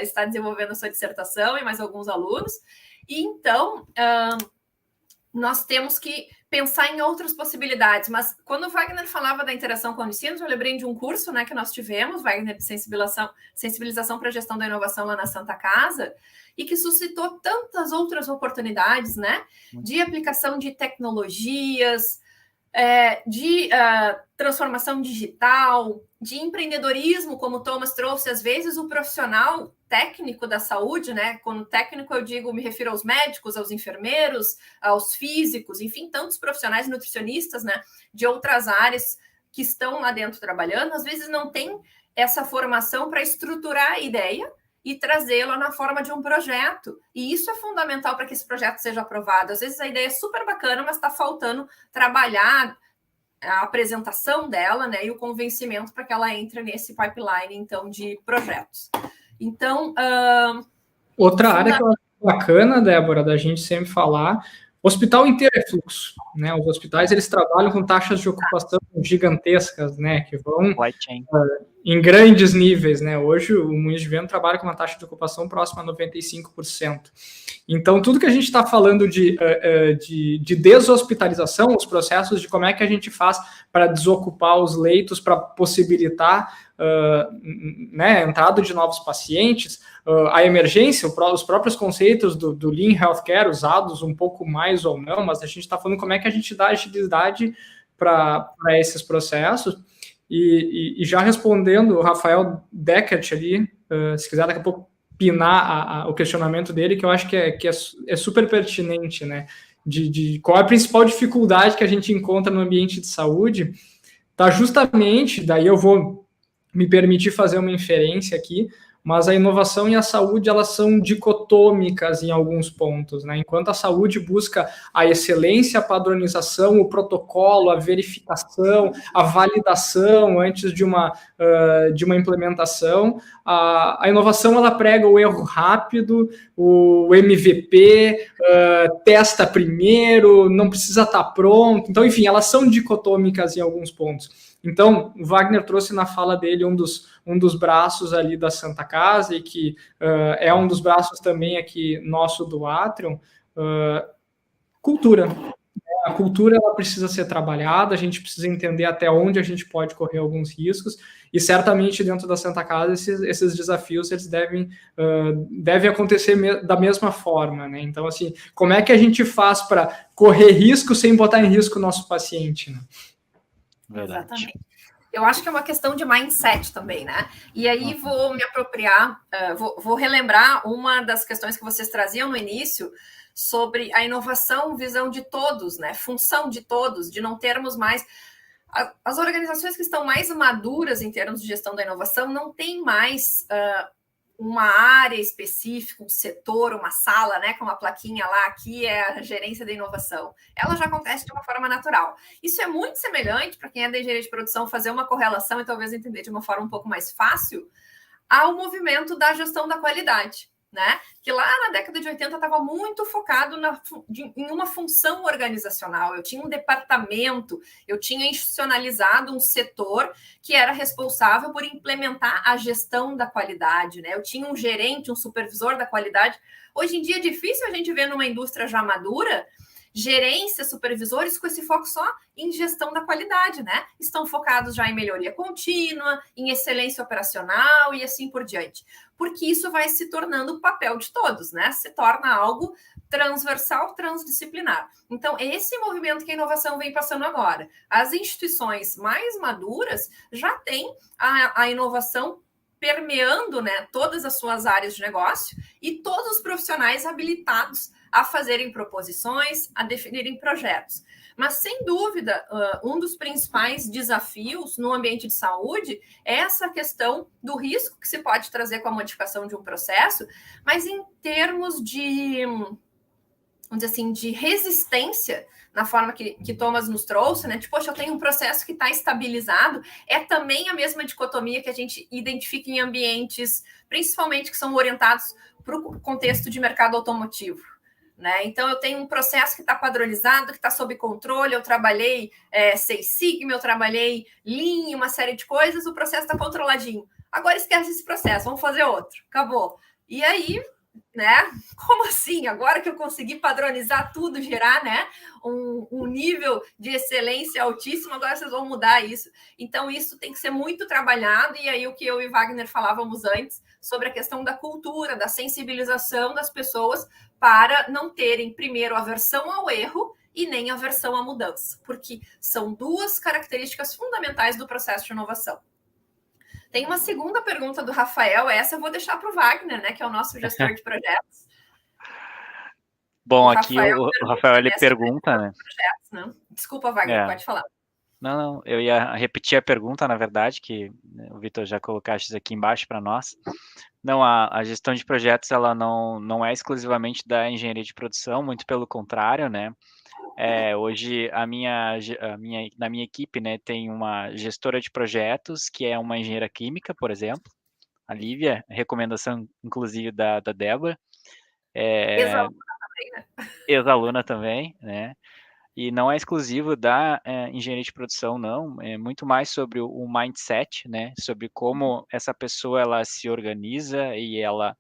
Speaker 1: está desenvolvendo a sua dissertação e mais alguns alunos. E então, nós temos que pensar em outras possibilidades, mas quando o Wagner falava da interação com unicinos, eu lembrei de um curso, né, que nós tivemos, Wagner, de sensibilização para a gestão da inovação lá na Santa Casa, e que suscitou tantas outras oportunidades, né, de aplicação de tecnologias, de transformação digital, de empreendedorismo, como o Thomas trouxe. Às vezes o profissional técnico da saúde, né? Quando técnico eu digo, me refiro aos médicos, aos enfermeiros, aos físicos, enfim, tantos profissionais nutricionistas, né? De outras áreas que estão lá dentro trabalhando, às vezes não tem essa formação para estruturar a ideia e trazê-la na forma de um projeto. E isso é fundamental para que esse projeto seja aprovado. Às vezes a ideia é super bacana, mas está faltando trabalhar a apresentação dela, né, e o convencimento para que ela entre nesse pipeline, então, de projetos. Então...
Speaker 3: outra área que eu acho bacana, Débora, da gente sempre falar, o hospital inteiro é fluxo, né? Os hospitais, eles trabalham com taxas de ocupação gigantescas, né? Que vão em grandes níveis, né? Hoje o Moinhos de Vento trabalha com uma taxa de ocupação próxima a 95%. Então, tudo que a gente está falando de deshospitalização, os processos de como é que a gente faz para desocupar os leitos, para possibilitar né, a entrada de novos pacientes, a emergência, os próprios conceitos do Lean Healthcare, usados um pouco mais ou não, mas a gente está falando como é que a gente dá agilidade para esses processos. E já respondendo o Rafael Deckert ali, se quiser daqui a pouco pinar o questionamento dele, que eu acho que é super pertinente, né? De qual é a principal dificuldade que a gente encontra no ambiente de saúde, tá justamente, daí eu vou me permitir fazer uma inferência aqui, mas a inovação e a saúde, elas são dicotômicas em alguns pontos, né? Enquanto a saúde busca a excelência, a padronização, o protocolo, a verificação, a validação antes de uma implementação, a inovação, ela prega o erro rápido, o MVP, testa primeiro, não precisa estar pronto. Então, enfim, elas são dicotômicas em alguns pontos. Então, o Wagner trouxe na fala dele um dos braços ali da Santa Casa, e que é um dos braços também aqui nosso do Atrium, cultura. A cultura, ela precisa ser trabalhada, a gente precisa entender até onde a gente pode correr alguns riscos, e certamente dentro da Santa Casa esses desafios eles devem acontecer da mesma forma, né? Então, assim, como é que a gente faz para correr risco sem botar em risco o nosso paciente, né?
Speaker 2: Verdade.
Speaker 1: Exatamente. Eu acho que é uma questão de mindset também, né? E aí vou me apropriar, vou relembrar uma das questões que vocês traziam no início sobre a inovação, visão de todos, né? Função de todos, de não termos mais... As organizações que estão mais maduras em termos de gestão da inovação não têm mais uma área específica, um setor, uma sala, né, com uma plaquinha lá, aqui é a gerência da inovação. Ela já acontece de uma forma natural. Isso é muito semelhante, para quem é da engenharia de produção, fazer uma correlação e talvez entender de uma forma um pouco mais fácil, ao movimento da gestão da qualidade. né? Que lá na década de 80 estava muito focado em uma função organizacional. Eu tinha um departamento, eu tinha institucionalizado um setor que era responsável por implementar a gestão da qualidade, né? Eu tinha um gerente, um supervisor da qualidade. Hoje em dia é difícil a gente ver numa indústria já madura gerências, supervisores com esse foco só em gestão da qualidade, né? Estão focados já em melhoria contínua, em excelência operacional e assim por diante. Porque isso vai se tornando o papel de todos, né? Se torna algo transversal, transdisciplinar. Então, esse movimento que a inovação vem passando agora. As instituições mais maduras já têm a inovação permeando, né, todas as suas áreas de negócio e todos os profissionais habilitados a fazerem proposições, a definirem projetos. Mas, sem dúvida, um dos principais desafios no ambiente de saúde é essa questão do risco que se pode trazer com a modificação de um processo, mas em termos de, vamos dizer assim, de resistência, na forma que Thomas nos trouxe, né? Tipo, poxa, eu tenho um processo que está estabilizado, é também a mesma dicotomia que a gente identifica em ambientes, principalmente que são orientados para o contexto de mercado automotivo. Né? Então, eu tenho um processo que está padronizado, que está sob controle, eu trabalhei Six Sigma, eu trabalhei Lean, uma série de coisas, o processo está controladinho. Agora esquece esse processo, vamos fazer outro, acabou. E aí, né? Como assim? Agora que eu consegui padronizar tudo, gerar, né, um nível de excelência altíssimo, agora vocês vão mudar isso. Então, isso tem que ser muito trabalhado, e aí o que eu e Wagner falávamos antes, sobre a questão da cultura, da sensibilização das pessoas, para não terem, primeiro, aversão ao erro e nem aversão à mudança, porque são duas características fundamentais do processo de inovação. Tem uma segunda pergunta do Rafael, essa eu vou deixar para o Wagner, né, que é o nosso gestor de projetos.
Speaker 2: Bom, aqui o Rafael ele pergunta, né?
Speaker 1: Projetos, né? Desculpa, Wagner, pode falar.
Speaker 2: Não, eu ia repetir a pergunta, na verdade, que o Vitor já colocaste aqui embaixo para nós. Não, a gestão de projetos, ela não é exclusivamente da engenharia de produção, muito pelo contrário, né? Hoje, na minha equipe, né, tem uma gestora de projetos, que é uma engenheira química, por exemplo, a Lívia, recomendação, inclusive, da Débora.
Speaker 1: Ex-aluna também, né?
Speaker 2: Ex-aluna também, né? E não é exclusivo da engenharia de produção, não. É muito mais sobre o mindset, né? Sobre como essa pessoa ela se organiza e ela,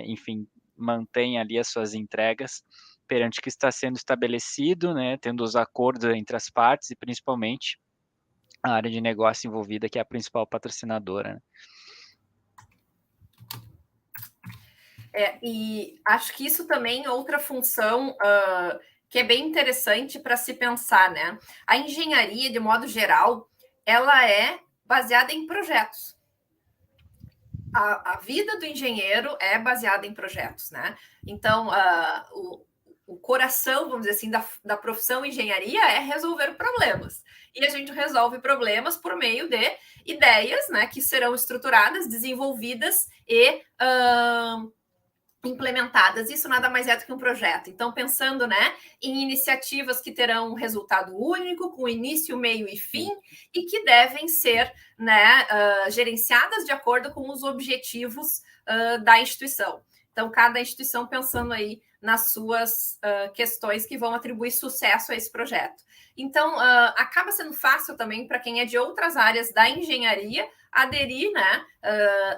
Speaker 2: enfim, mantém ali as suas entregas perante o que está sendo estabelecido, né? Tendo os acordos entre as partes e principalmente a área de negócio envolvida, que é a principal patrocinadora, né?
Speaker 1: E acho que isso também é outra função que é bem interessante para se pensar, né? A engenharia, de modo geral, ela é baseada em projetos. A vida do engenheiro é baseada em projetos, né? Então, o coração, vamos dizer assim, da profissão engenharia é resolver problemas. E a gente resolve problemas por meio de ideias, né, que serão estruturadas, desenvolvidas e implementadas. Isso nada mais é do que um projeto. Então, pensando, né, em iniciativas que terão um resultado único, com início, meio e fim, e que devem ser, né, gerenciadas de acordo com os objetivos da instituição. Então, cada instituição pensando aí nas suas questões que vão atribuir sucesso a esse projeto. Então, acaba sendo fácil também para quem é de outras áreas da engenharia aderir, né,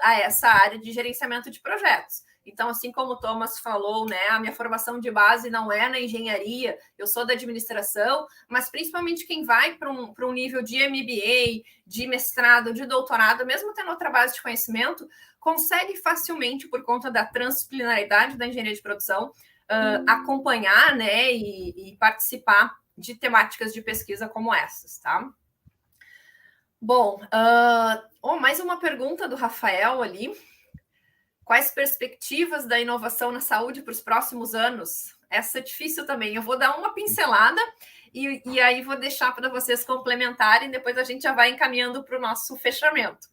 Speaker 1: a essa área de gerenciamento de projetos. Então, assim como o Thomas falou, né, a minha formação de base não é na engenharia, eu sou da administração, mas principalmente quem vai para um nível de MBA, de mestrado, de doutorado, mesmo tendo outra base de conhecimento, consegue facilmente, por conta da transdisciplinaridade da engenharia de produção, acompanhar, né, e participar de temáticas de pesquisa como essas, tá? Bom, mais uma pergunta do Rafael ali. Quais perspectivas da inovação na saúde para os próximos anos? Essa é difícil também. Eu vou dar uma pincelada e aí vou deixar para vocês complementarem, depois a gente já vai encaminhando para o nosso fechamento.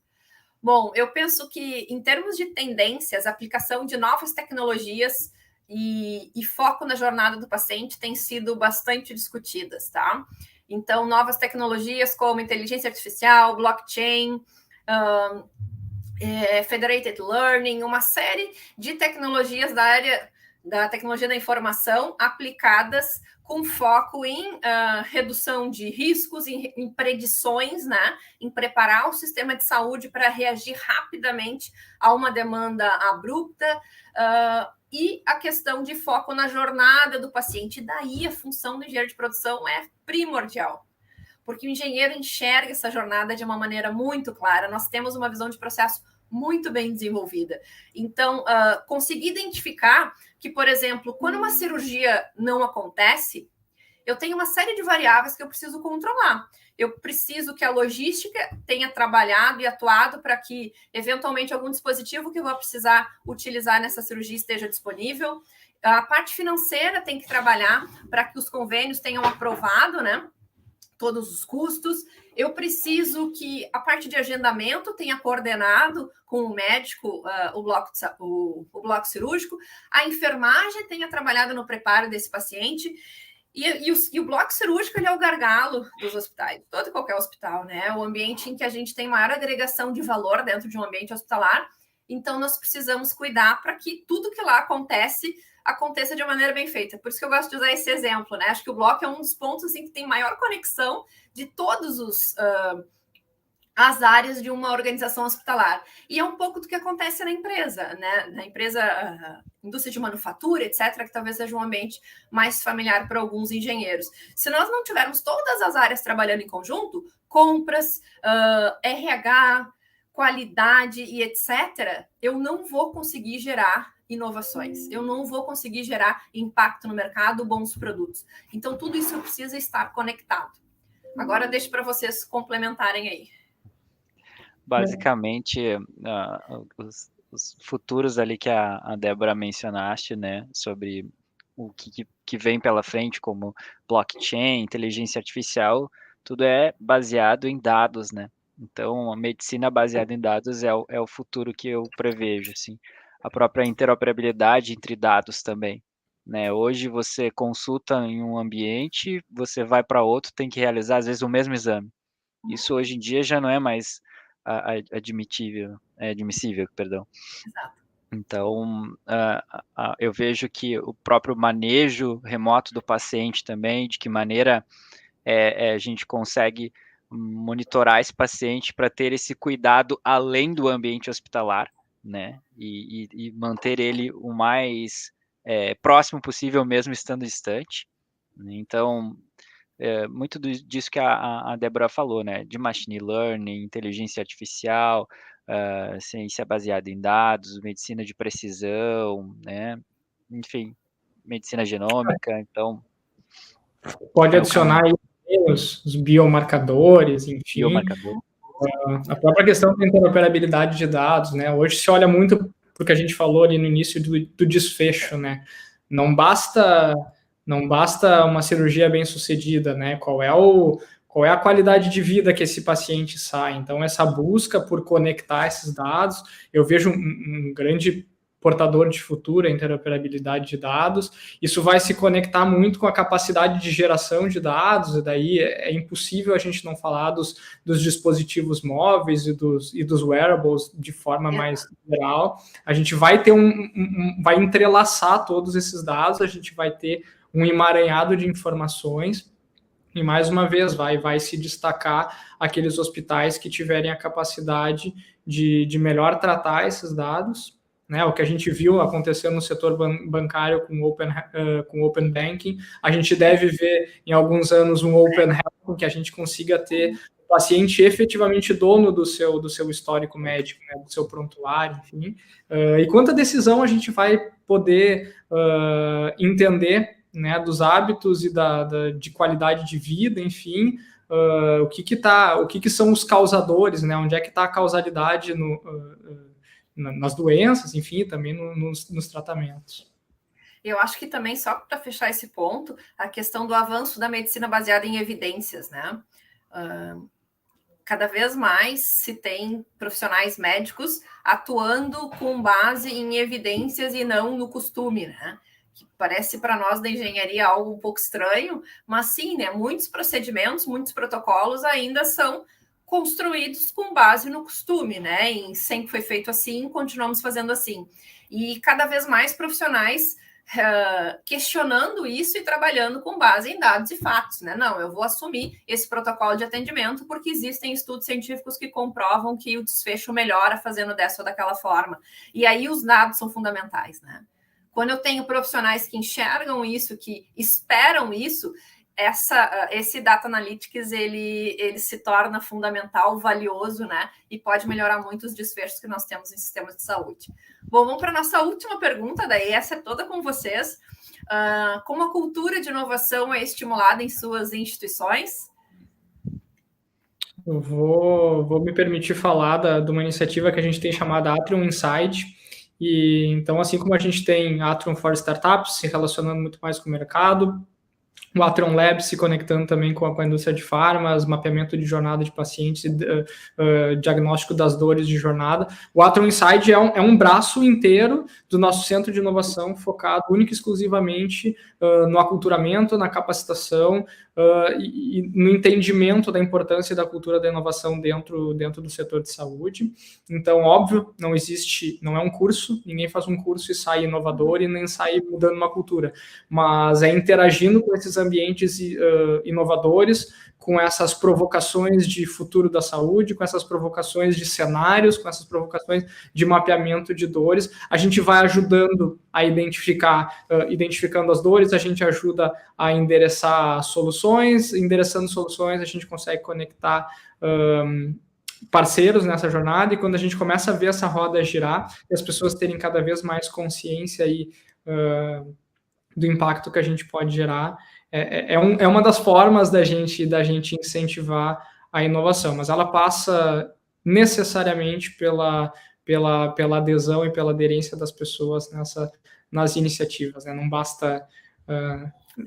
Speaker 1: Bom, eu penso que, em termos de tendências, a aplicação de novas tecnologias e foco na jornada do paciente têm sido bastante discutidas, tá? Então, novas tecnologias como inteligência artificial, blockchain, Federated Learning, uma série de tecnologias da área da tecnologia da informação aplicadas com foco em redução de riscos, em predições, né? Em preparar o sistema de saúde para reagir rapidamente a uma demanda abrupta, e a questão de foco na jornada do paciente. Daí a função do engenheiro de produção é primordial, porque o engenheiro enxerga essa jornada de uma maneira muito clara. Nós temos uma visão de processo muito bem desenvolvida. Então, conseguir identificar que, por exemplo, quando uma cirurgia não acontece, eu tenho uma série de variáveis que eu preciso controlar. Eu preciso que a logística tenha trabalhado e atuado para que, eventualmente, algum dispositivo que eu vou precisar utilizar nessa cirurgia esteja disponível. A parte financeira tem que trabalhar para que os convênios tenham aprovado, né, todos os custos. Eu preciso que a parte de agendamento tenha coordenado com o médico o bloco cirúrgico, a enfermagem tenha trabalhado no preparo desse paciente, e o bloco cirúrgico ele é o gargalo dos hospitais, todo e qualquer hospital, né? O ambiente em que a gente tem maior agregação de valor dentro de um ambiente hospitalar. Então, nós precisamos cuidar para que tudo que lá aconteça de uma maneira bem feita. Por isso que eu gosto de usar esse exemplo, né? Acho que o bloco é um dos pontos assim, que tem maior conexão de todos as áreas de uma organização hospitalar. E é um pouco do que acontece na empresa, né? Na empresa, indústria de manufatura, etc., que talvez seja um ambiente mais familiar para alguns engenheiros. Se nós não tivermos todas as áreas trabalhando em conjunto, compras, RH, qualidade e etc., eu não vou conseguir gerar inovações, eu não vou conseguir gerar impacto no mercado, bons produtos. Então, tudo isso precisa estar conectado. Agora, deixo para vocês complementarem aí.
Speaker 2: Basicamente, os futuros ali que a Débora mencionaste, né, sobre o que vem pela frente, como blockchain, inteligência artificial, tudo é baseado em dados, né? Então, a medicina baseada em dados é o futuro que eu prevejo, assim. A própria interoperabilidade entre dados também, né? Hoje você consulta em um ambiente, você vai para outro, tem que realizar às vezes o mesmo exame. Isso hoje em dia já não é mais admissível, perdão.
Speaker 1: Exato.
Speaker 2: Então, eu vejo que o próprio manejo remoto do paciente também, de que maneira a gente consegue monitorar esse paciente para ter esse cuidado além do ambiente hospitalar, né? E manter ele o mais próximo possível, mesmo estando distante. Então, muito disso que a Débora falou, né? De machine learning, inteligência artificial, ciência baseada em dados, medicina de precisão, né? Enfim, medicina genômica, então...
Speaker 3: Pode adicionar aí os biomarcadores, enfim.
Speaker 2: Biomarcador.
Speaker 3: A própria questão da interoperabilidade de dados, né? Hoje se olha muito para o que a gente falou ali no início do desfecho, né? Não basta uma cirurgia bem sucedida, né? Qual é a qualidade de vida que esse paciente sai? Então, essa busca por conectar esses dados, eu vejo um grande portador de futuro, a interoperabilidade de dados. Isso vai se conectar muito com a capacidade de geração de dados, e daí é impossível a gente não falar dos dispositivos móveis e dos wearables de forma mais geral. A gente vai ter vai entrelaçar todos esses dados, a gente vai ter um emaranhado de informações, e mais uma vez vai se destacar aqueles hospitais que tiverem a capacidade de melhor tratar esses dados, né? O que a gente viu acontecer no setor bancário com Open Banking, a gente deve ver em alguns anos um Open Health, que a gente consiga ter o paciente efetivamente dono do seu histórico médico, né? Do seu prontuário, enfim. E quanta decisão a gente vai poder entender, né, dos hábitos e de qualidade de vida, enfim, o que são os causadores, né? Onde é que está a causalidade nas doenças, enfim, também nos tratamentos.
Speaker 1: Eu acho que também, só para fechar esse ponto, a questão do avanço da medicina baseada em evidências, né? Cada vez mais se tem profissionais médicos atuando com base em evidências e não no costume, né? Que parece para nós da engenharia algo um pouco estranho, mas sim, né? Muitos procedimentos, muitos protocolos ainda são construídos com base no costume, né? E sempre foi feito assim, continuamos fazendo assim. E cada vez mais profissionais questionando isso e trabalhando com base em dados e fatos, né? Não, eu vou assumir esse protocolo de atendimento porque existem estudos científicos que comprovam que o desfecho melhora fazendo dessa ou daquela forma. E aí os dados são fundamentais, né? Quando eu tenho profissionais que enxergam isso, que esperam isso, esse Data Analytics, ele se torna fundamental, valioso, né? E pode melhorar muito os desfechos que nós temos em sistemas de saúde. Bom, vamos para a nossa última pergunta, daí essa é toda com vocês. Como a cultura de inovação é estimulada em suas instituições?
Speaker 3: Eu vou me permitir falar de uma iniciativa que a gente tem chamada Atrium Inside. E então, assim como a gente tem Atrium for Startups se relacionando muito mais com o mercado, o Atrium Lab se conectando também com a indústria de farmas, mapeamento de jornada de pacientes, diagnóstico das dores de jornada. O Atrium Inside é um braço inteiro do nosso centro de inovação focado única e exclusivamente no aculturamento, na capacitação e no entendimento da importância da cultura da inovação dentro do setor de saúde. Então, óbvio, não é um curso, ninguém faz um curso e sai inovador e nem sai mudando uma cultura, mas é interagindo com esses ambientes inovadores, com essas provocações de futuro da saúde, com essas provocações de cenários, com essas provocações de mapeamento de dores, a gente vai ajudando a identificando as dores, a gente ajuda a endereçar soluções, endereçando soluções, a gente consegue conectar parceiros nessa jornada, e quando a gente começa a ver essa roda girar, e as pessoas terem cada vez mais consciência aí, do impacto que a gente pode gerar, é uma das formas da gente incentivar a inovação, mas ela passa necessariamente pela adesão e pela aderência das pessoas nas iniciativas, né? Não basta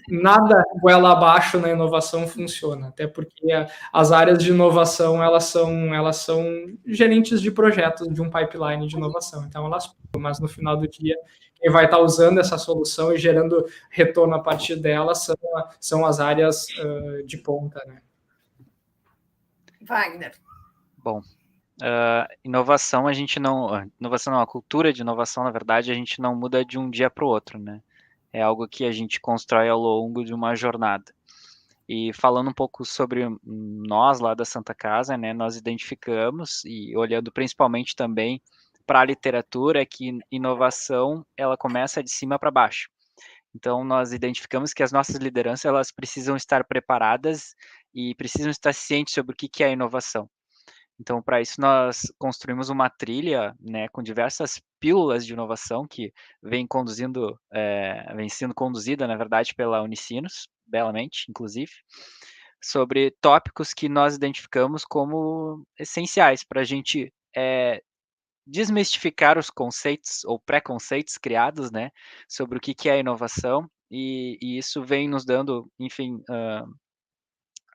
Speaker 3: nada goela abaixo na inovação funciona, até porque as áreas de inovação elas são gerentes de projetos de um pipeline de inovação, então mas no final do dia quem vai estar usando essa solução e gerando retorno a partir dela são as áreas de ponta, né?
Speaker 1: Wagner.
Speaker 2: Bom, inovação a cultura de inovação, na verdade, a gente não muda de um dia para o outro, né? É algo que a gente constrói ao longo de uma jornada. E falando um pouco sobre nós lá da Santa Casa, né, nós identificamos, e olhando principalmente também para a literatura, que inovação ela começa de cima para baixo. Então, nós identificamos que as nossas lideranças elas precisam estar preparadas e precisam estar cientes sobre o que é inovação. Então, para isso, nós construímos uma trilha, né, com diversas pílulas de inovação que vem sendo conduzida, na verdade, pela Unicinos, belamente, inclusive, sobre tópicos que nós identificamos como essenciais para a gente desmistificar os conceitos ou preconceitos criados, né, sobre o que é inovação, e isso vem nos dando, enfim,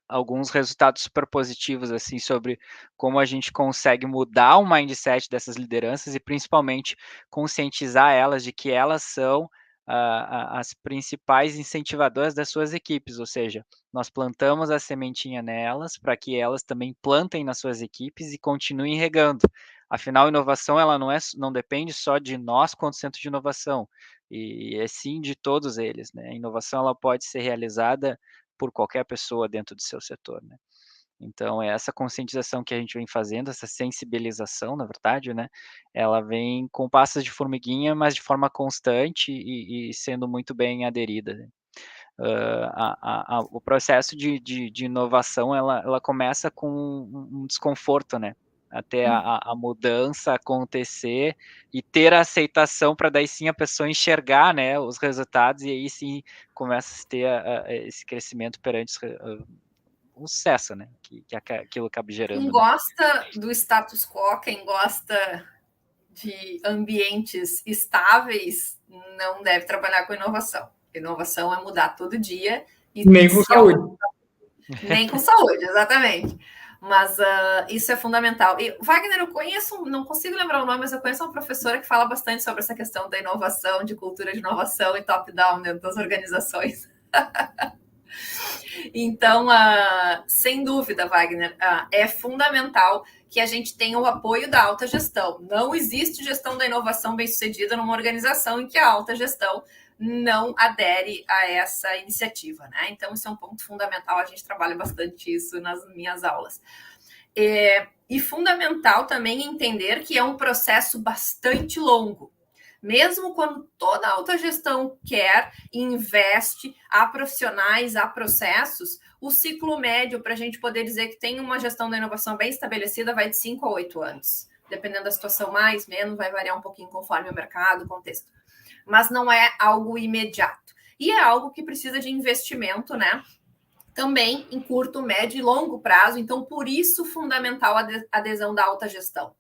Speaker 2: alguns resultados super positivos, assim, sobre como a gente consegue mudar o mindset dessas lideranças e principalmente conscientizar elas de que elas são as principais incentivadoras das suas equipes, ou seja, nós plantamos a sementinha nelas para que elas também plantem nas suas equipes e continuem regando. Afinal, inovação ela não depende só de nós quanto centro de inovação, e é sim de todos eles, né? A inovação ela pode ser realizada por qualquer pessoa dentro do seu setor, né? Então, é essa conscientização que a gente vem fazendo, essa sensibilização, na verdade, né? Ela vem com passos de formiguinha, mas de forma constante e sendo muito bem aderida, né? O processo de inovação, ela começa com um desconforto, né? Até a mudança acontecer e ter a aceitação para daí sim a pessoa enxergar, né, os resultados, e aí sim começa a ter esse crescimento perante um sucesso, né, que aquilo acaba gerando.
Speaker 1: Quem gosta do status quo, quem gosta de ambientes estáveis, não deve trabalhar com inovação. Inovação é mudar todo dia. E
Speaker 3: nem com saúde.
Speaker 1: Nem com saúde, exatamente. Mas isso é fundamental. E, Wagner, eu conheço, não consigo lembrar o nome, mas eu conheço uma professora que fala bastante sobre essa questão da inovação, de cultura de inovação e top-down dentro das organizações. Então, sem dúvida, Wagner, é fundamental que a gente tenha o apoio da alta gestão. Não existe gestão da inovação bem-sucedida numa organização em que a alta gestão não adere a essa iniciativa, né? Então, isso é um ponto fundamental, a gente trabalha bastante isso nas minhas aulas. E fundamental também entender que é um processo bastante longo. Mesmo quando toda a alta gestão quer e investe, há profissionais, há processos, o ciclo médio para a gente poder dizer que tem uma gestão da inovação bem estabelecida vai de 5 a 8 anos. Dependendo da situação, mais, menos, vai variar um pouquinho conforme o mercado, o contexto. Mas não é algo imediato. E é algo que precisa de investimento, né? Também em curto, médio e longo prazo. Então, por isso, fundamental a adesão da alta gestão.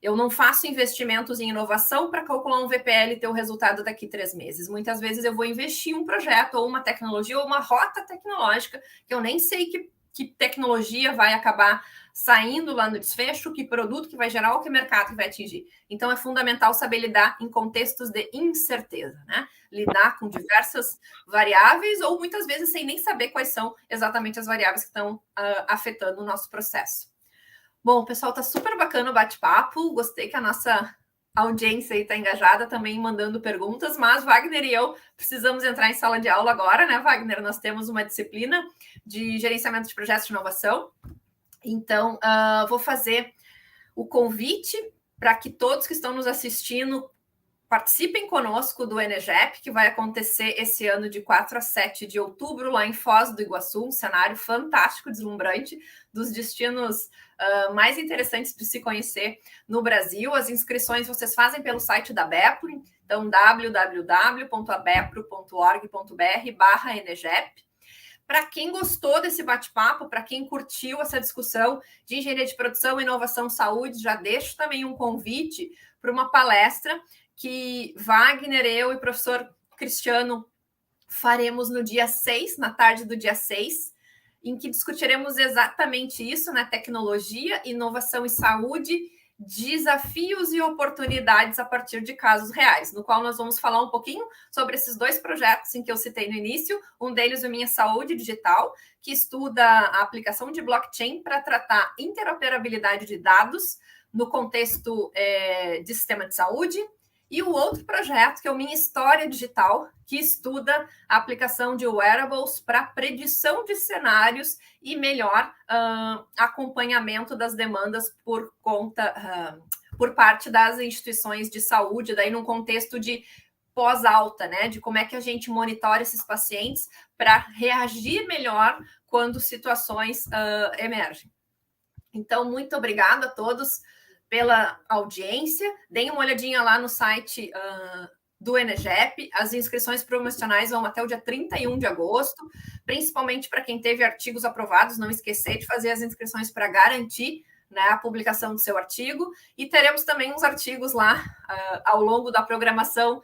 Speaker 1: Eu não faço investimentos em inovação para calcular um VPL e ter o resultado daqui 3 meses. Muitas vezes eu vou investir em um projeto, ou uma tecnologia, ou uma rota tecnológica, que eu nem sei que tecnologia vai acabar saindo lá no desfecho, que produto que vai gerar, ou que mercado que vai atingir. Então, é fundamental saber lidar em contextos de incerteza, né? Lidar com diversas variáveis, ou muitas vezes sem nem saber quais são exatamente as variáveis que estão afetando o nosso processo. Bom, pessoal, tá super bacana o bate-papo. Gostei que a nossa audiência aí está engajada também mandando perguntas, mas Wagner e eu precisamos entrar em sala de aula agora, né, Wagner? Nós temos uma disciplina de gerenciamento de projetos de inovação. Então, vou fazer o convite para que todos que estão nos assistindo participem conosco do Enegep, que vai acontecer esse ano de 4 a 7 de outubro, lá em Foz do Iguaçu, um cenário fantástico, deslumbrante, dos destinos mais interessantes de se conhecer no Brasil. As inscrições vocês fazem pelo site da Bepro, então www.abepro.org.br/Enegep. Para quem gostou desse bate-papo, para quem curtiu essa discussão de engenharia de produção, inovação, saúde, já deixo também um convite para uma palestra que Wagner, eu e o professor Cristiano faremos no dia 6, na tarde do dia 6, em que discutiremos exatamente isso, né? Tecnologia, inovação e saúde, desafios e oportunidades a partir de casos reais, no qual nós vamos falar um pouquinho sobre esses 2 projetos em que eu citei no início, um deles o Minha Saúde Digital, que estuda a aplicação de blockchain para tratar interoperabilidade de dados no contexto de sistema de saúde, e o outro projeto, que é o Minha História Digital, que estuda a aplicação de wearables para predição de cenários e melhor acompanhamento das demandas por parte das instituições de saúde, daí num contexto de pós-alta, né? De como é que a gente monitora esses pacientes para reagir melhor quando situações emergem. Então, muito obrigada a todos pela audiência. Deem uma olhadinha lá no site do Enegep. As inscrições promocionais vão até o dia 31 de agosto, principalmente para quem teve artigos aprovados. Não esquecer de fazer as inscrições para garantir, né, a publicação do seu artigo. E teremos também uns artigos lá ao longo da programação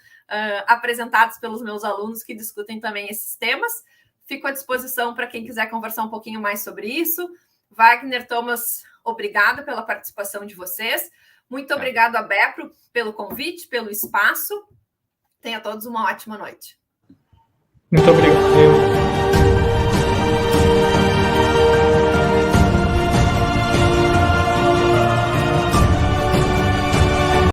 Speaker 1: apresentados pelos meus alunos que discutem também esses temas. Fico à disposição para quem quiser conversar um pouquinho mais sobre isso. Wagner, Thomas, obrigada pela participação de vocês. Muito obrigado a Bepro pelo convite, pelo espaço. Tenha todos uma ótima noite.
Speaker 3: Muito obrigado.